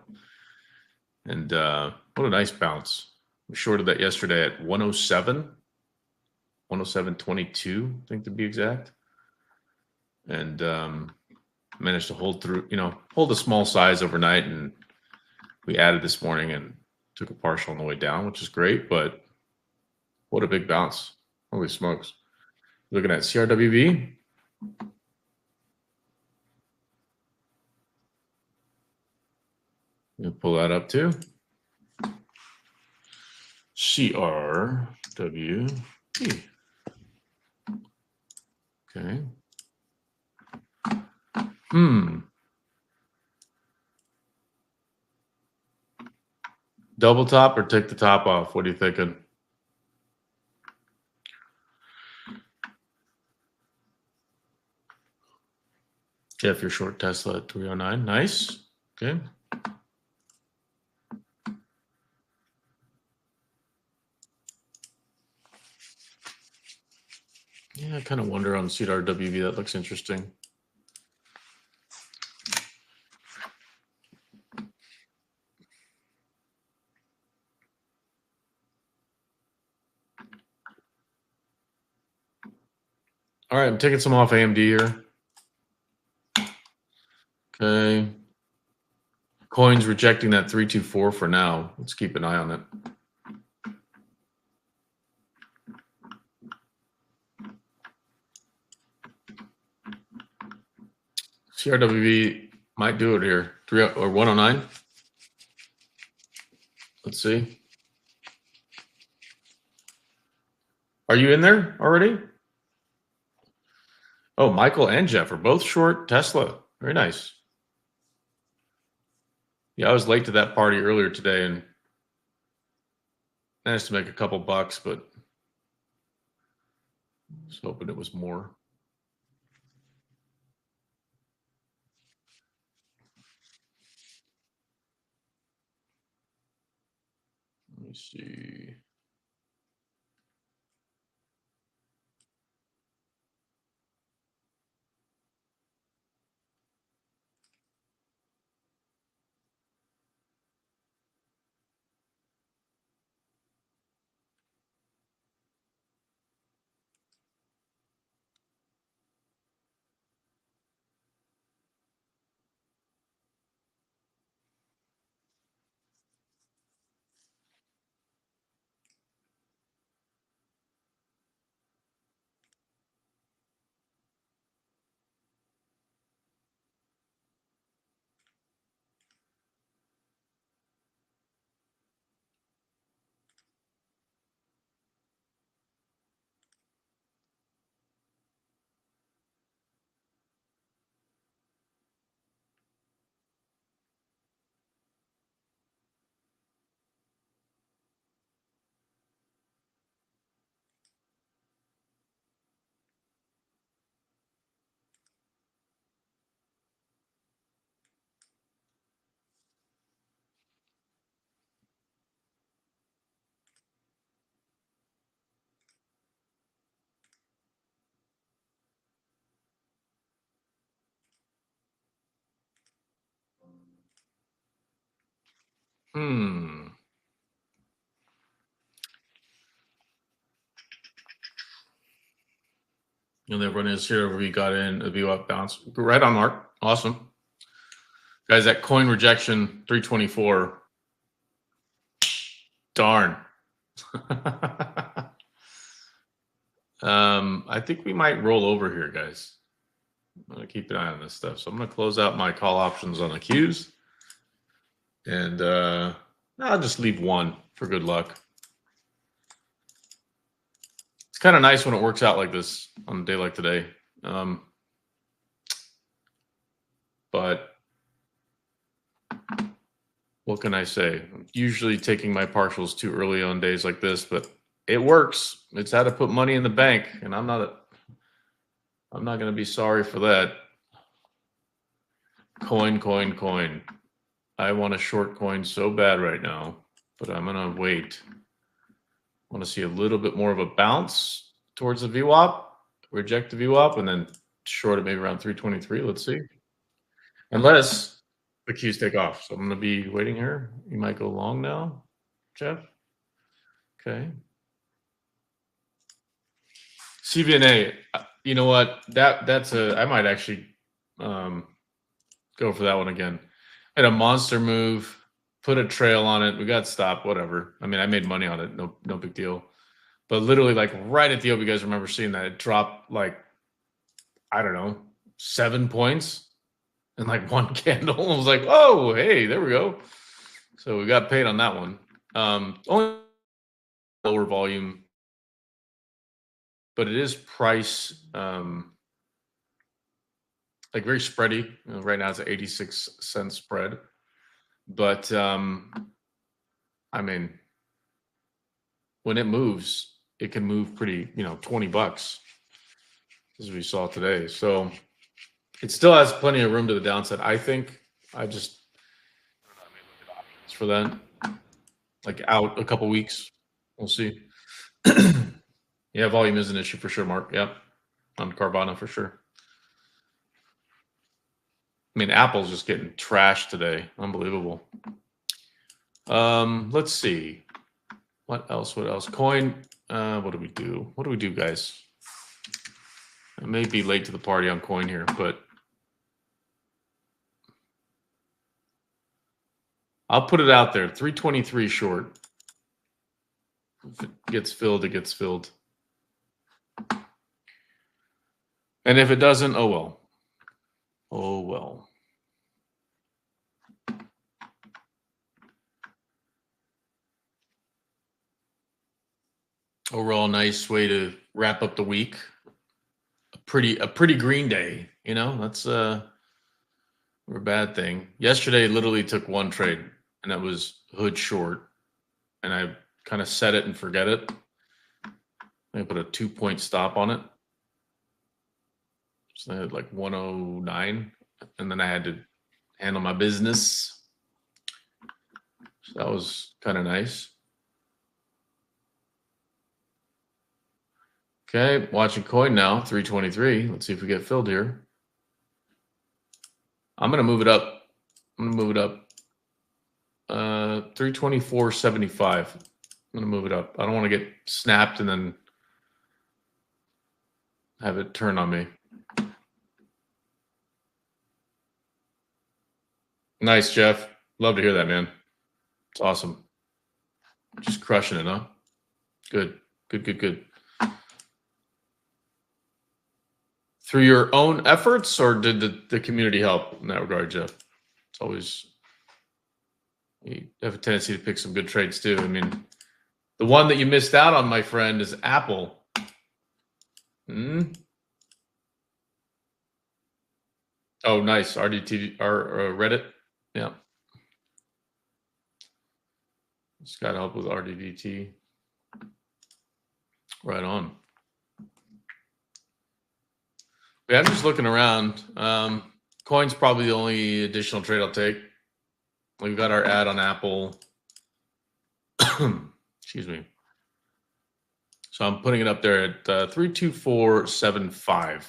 And what a nice bounce. We shorted that yesterday at 107, 107.22, I think to be exact. And managed to hold through, hold a small size overnight. And we added this morning and took a partial on the way down, which is great. But what a big bounce. Holy smokes. Looking at CRWV. Let me pull that up too. CRWV. Okay. Double top or take the top off? What are you thinking? Jeff, you're short Tesla at 309. Nice. Okay. Yeah, I kind of wonder on CRWV. That looks interesting. All right, I'm taking some off AMD here. Okay. Coin's rejecting that 324 for now. Let's keep an eye on it. CRWV might do it here. 3 or 109. Let's see. Are you in there already? Oh, Michael and Jeff are both short Tesla. Very nice. Yeah, I was late to that party earlier today and managed to make a couple bucks, but I was hoping it was more. Let me see. And everyone is here. We got in a view up bounce. Right on, Mark. Awesome. Guys, that coin rejection 324. Darn. I think we might roll over here, guys. I'm going to keep an eye on this stuff. So I'm going to close out my call options on the Qs. And I'll just leave one for good luck. It's kind of nice when it works out like this on a day like today. But what can I say? I'm usually taking my partials too early on days like this, but it works. It's how to put money in the bank, and I'm not going to be sorry for that. Coin. I want a short coin so bad right now, but I'm going to wait. I want to see a little bit more of a bounce towards the VWAP, reject the VWAP, and then short it maybe around 323. Let's see. Unless the Qs take off. So I'm going to be waiting here. You might go long now, Jeff. Okay. CVNA, you know what? I might actually go for that one again. I had a monster move, put a trail on it. We got stopped, whatever. I mean, I made money on it. No big deal. But literally, like right at the open, you guys remember seeing that? It dropped like, I don't know, 7 points in like one candle. I was like, oh, hey, there we go. So we got paid on that one. Only lower volume, but it is price like very spready. Right now it's an 86-cent spread. But I mean, when it moves, it can move pretty, $20 as we saw today. So it still has plenty of room to the downside. I think I may look at options for that. Like out a couple weeks. We'll see. Yeah, volume is an issue for sure, Mark. Yep. On Carvana for sure. I mean, Apple's just getting trashed today. Unbelievable. Let's see. What else? Coin. What do we do? What do we do, guys? I may be late to the party on coin here, but I'll put it out there. 323 short. If it gets filled, it gets filled. And if it doesn't, oh well. Oh, well. Overall, nice way to wrap up the week. A pretty green day, you know, that's a bad thing. Yesterday literally took one trade, and that was hood short. And I kind of set it and forget it. I put a 2-point stop on it. So I had like 109, and then I had to handle my business. So that was kind of nice. Okay, watching coin now, 323. Let's see if we get filled here. I'm gonna move it up. 324.75. I'm gonna move it up. I don't want to get snapped and then have it turn on me. Nice, Jeff. Love to hear that, man. It's awesome. Just crushing it, huh? Good. Through your own efforts, or did the community help in that regard, Jeff? It's always, you have a tendency to pick some good trades too. I mean, the one that you missed out on, my friend, is Apple. Oh, nice. RDT or Reddit. Yeah. Just got help with RDDT. Right on. Yeah, I'm just looking around. Coin's probably the only additional trade I'll take. We've got our ad on Apple. Excuse me. So I'm putting it up there at 324.75.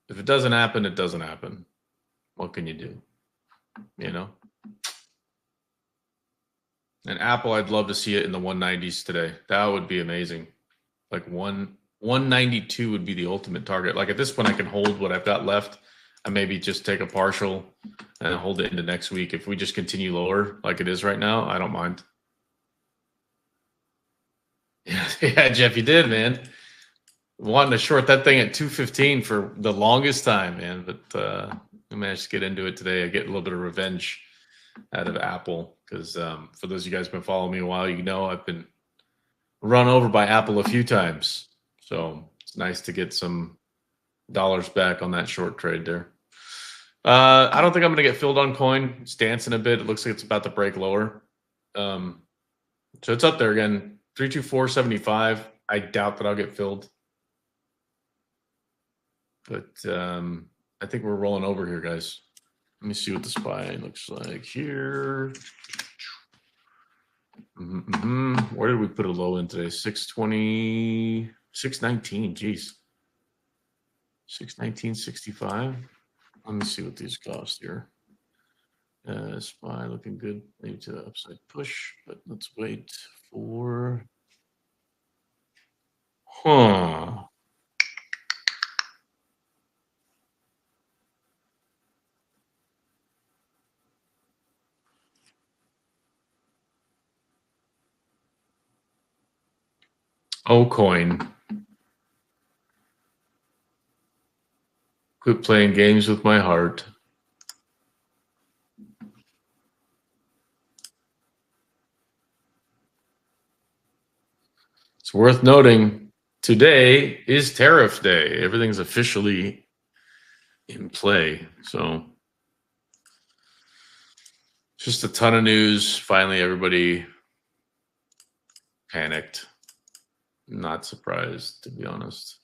If it doesn't happen, it doesn't happen. What can you do? You know? And Apple, I'd love to see it in the 190s today. That would be amazing. Like 192 would be the ultimate target. Like at this point, I can hold what I've got left and maybe just take a partial and hold it into next week. If we just continue lower like it is right now, I don't mind. Yeah, Jeff, you did, man. Wanting to short that thing at 215 for the longest time, man. But I managed to get into it today. I get a little bit of revenge out of Apple because for those of you guys who've been following me a while, you know I've been run over by Apple a few times. So it's nice to get some dollars back on that short trade there. I don't think I'm going to get filled on coin. It's dancing a bit. It looks like it's about to break lower. So it's up there again. 324.75. I doubt that I'll get filled. But I think we're rolling over here, guys. Let me see what the SPY looks like here. Where did we put a low in today? 620, 619. Geez. 619.65. Let me see what these cost here. SPY looking good. Maybe to the upside push, but let's wait for. Oh, coin. Quit playing games with my heart. It's worth noting, today is tariff day. Everything's officially in play. So just a ton of news. Finally, everybody panicked. Not surprised, to be honest.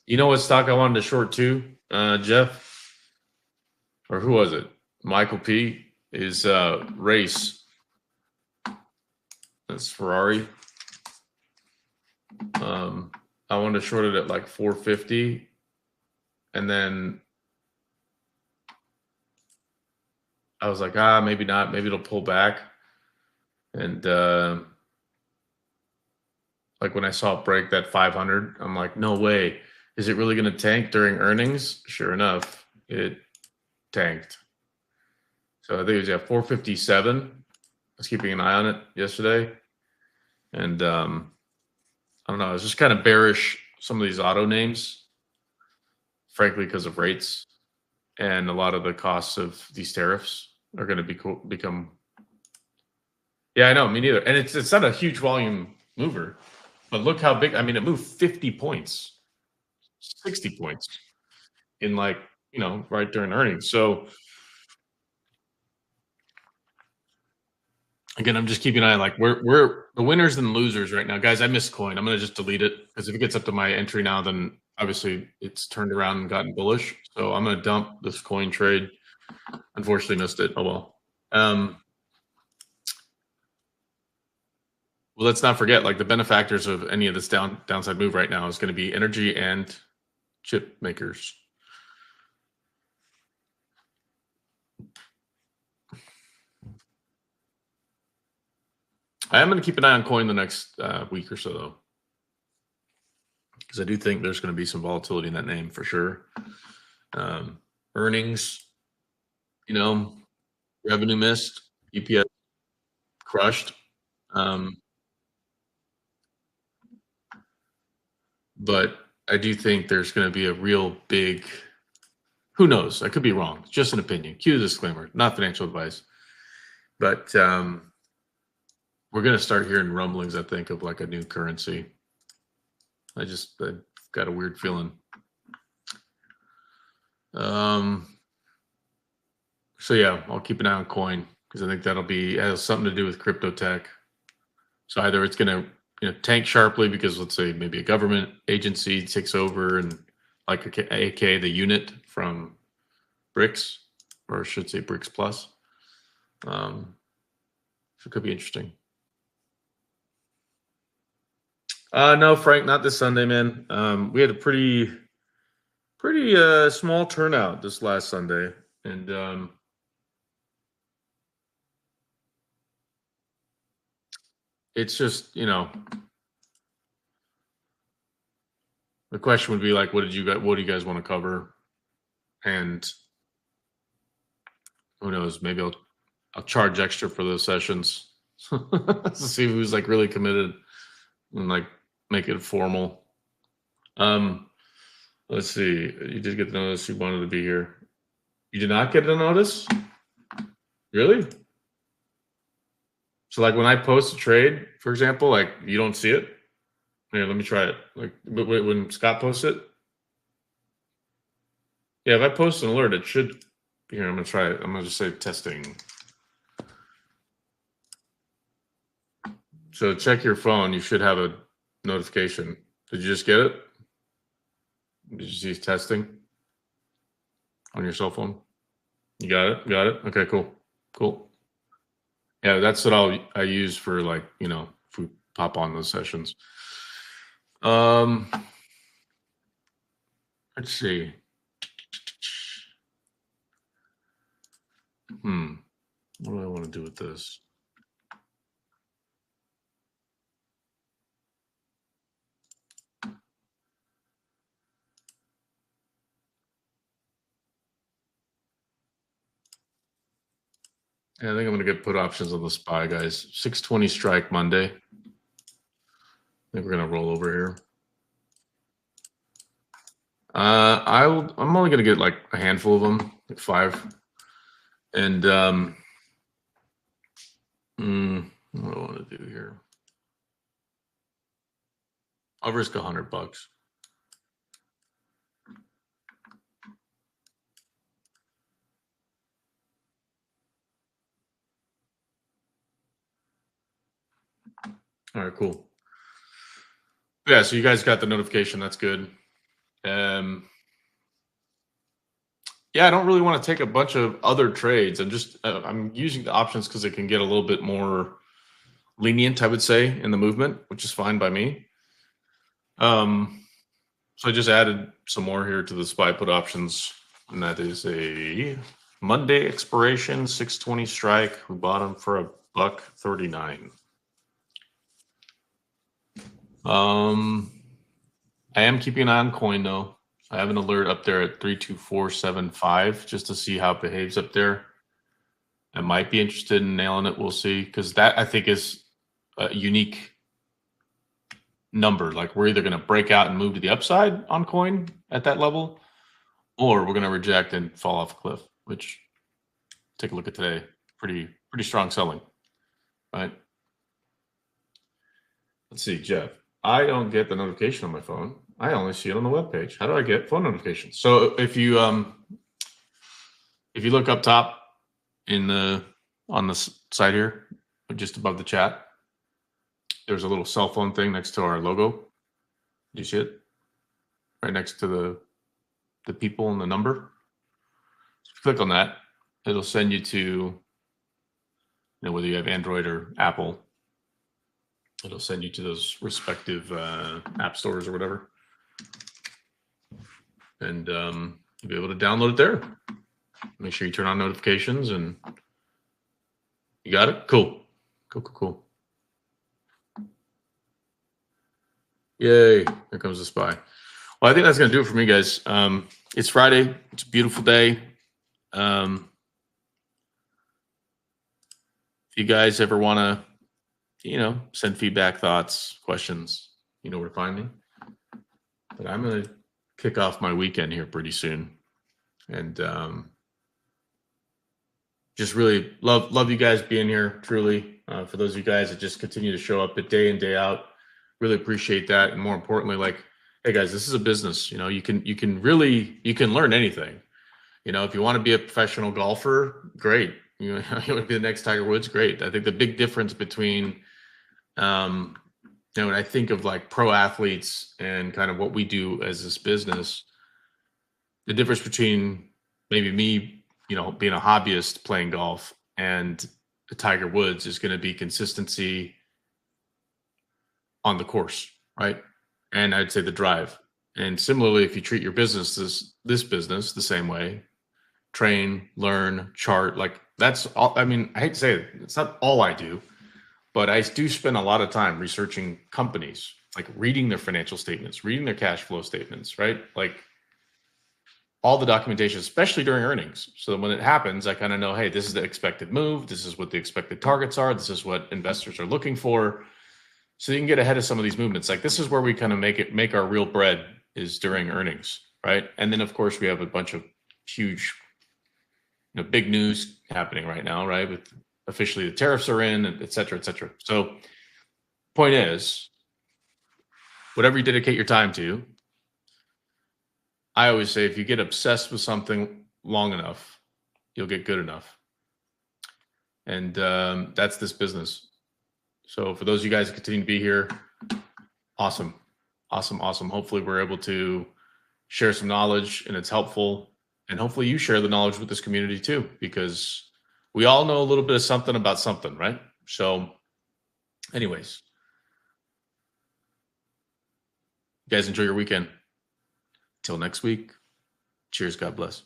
You know what stock I wanted to short too, Jeff? Or who was it? Michael P. Is Race. That's Ferrari. I wanted to short it at like 450. And then I was like, maybe not. Maybe it'll pull back. And like when I saw it break that 500, I'm like, no way. Is it really going to tank during earnings? Sure enough, it tanked. So I think it was 457. I was keeping an eye on it yesterday, and I don't know. I was just kind of bearish some of these auto names, frankly, because of rates and a lot of the costs of these tariffs are going to become. Yeah, I know, me neither. And it's not a huge volume mover, but look how big. I mean, it moved 50 points, 60 points in right during earnings. So again, I'm just keeping an eye on we're the winners and losers right now. Guys, I missed coin. I'm going to just delete it because if it gets up to my entry now, then obviously it's turned around and gotten bullish. So I'm going to dump this coin trade. Unfortunately missed it. Oh, well. Well, let's not forget, the benefactors of any of this downside move right now is going to be energy and chip makers. I am going to keep an eye on coin the next week or so, though, because I do think there's going to be some volatility in that name for sure. Earnings, revenue missed, EPS crushed. But I do think there's going to be a real big, who knows? I could be wrong. It's just an opinion. Cue the disclaimer, not financial advice. But we're going to start hearing rumblings, I think, of a new currency. I've got a weird feeling. So yeah, I'll keep an eye on coin because I think has something to do with crypto tech. So either it's going to tank sharply because let's say maybe a government agency takes over and AK the unit from BRICS, or I should say BRICS Plus. So it could be interesting. No, Frank, not this Sunday, man. We had a pretty small turnout this last Sunday, and it's just, the question would be what do you guys want to cover? And who knows, maybe I'll charge extra for those sessions to see who's really committed and make it formal. Let's see. You did get the notice you wanted to be here. You did not get a notice? Really? So when I post a trade, for example, you don't see it? Here, let me try it. But when Scott posts it? Yeah, if I post an alert, it should. Here, I'm going to try it. I'm going to just say testing. So check your phone. You should have a notification. Did you just get it? Did you see testing on your cell phone? You got it? Got it? Okay, cool. Yeah, that's what I use for if we pop on those sessions. Let's see. What do I want to do with this? Yeah, I think I'm going to get put options on the SPY, guys. 620 strike Monday. I think we're going to roll over here. I'm only going to get a handful of them, 5. And what do I want to do here? I'll risk $100. All right, cool. Yeah, so you guys got the notification. That's good. Yeah, I don't really want to take a bunch of other trades. I'm using the options because it can get a little bit more lenient, I would say, in the movement, which is fine by me. So I just added some more here to the SPY put options, and that is a Monday expiration, 620 strike. We bought them for $1.39. I am keeping an eye on coin though. I have an alert up there at 32475 just to see how it behaves up there. I might be interested in nailing it. We'll see, because that I think is a unique number. Like we're either going to break out and move to the upside on coin at that level, or we're going to reject and fall off a cliff. Which, take a look at today. Pretty strong selling, right? Let's see, Jeff. I don't get the notification on my phone. I only see it on the web page. How do I get phone notifications? So if you look up top on the side here, just above the chat, there's a little cell phone thing next to our logo. Do you see it? Right next to the people and the number. So if you click on that, it'll send you to, whether you have Android or Apple, it'll send you to those respective app stores or whatever. And you'll be able to download it there. Make sure you turn on notifications, and you got it? Cool. Cool. Yay, here comes the SPY. Well, I think that's going to do it for me, guys. It's Friday. It's a beautiful day. If you guys ever want to, send feedback, thoughts, questions, you know where to find me. But I'm going to kick off my weekend here pretty soon. And just really love you guys being here, truly. For those of you guys that just continue to show up day in, day out, really appreciate that. And more importantly, like, hey guys, this is a business. You can learn anything. If you want to be a professional golfer, great. You want to be the next Tiger Woods, great. I think the big difference between, when I think of like pro athletes and kind of what we do as this business, the difference between maybe me, being a hobbyist playing golf and the Tiger Woods is going to be consistency on the course, right? And I'd say the drive. And similarly, if you treat your business, this business the same way, train, learn, chart, like that's all. I mean, I hate to say it, it's not all I do, but I do spend a lot of time researching companies, like reading their financial statements, reading their cash flow statements, right? Like all the documentation, especially during earnings. So that when it happens, I kind of know, hey, this is the expected move. This is what the expected targets are. This is what investors are looking for. So you can get ahead of some of these movements. Like this is where we kind of make our real bread, is during earnings, right? And then of course we have a bunch of huge, big news happening right now, right? With officially the tariffs are in, et cetera, et cetera. So point is, whatever you dedicate your time to, I always say, if you get obsessed with something long enough, you'll get good enough. And that's this business. So for those of you guys that continue to be here, awesome. Hopefully we're able to share some knowledge and it's helpful. And hopefully you share the knowledge with this community too, because we all know a little bit of something about something, right? So anyways, you guys enjoy your weekend. Till next week. Cheers. God bless.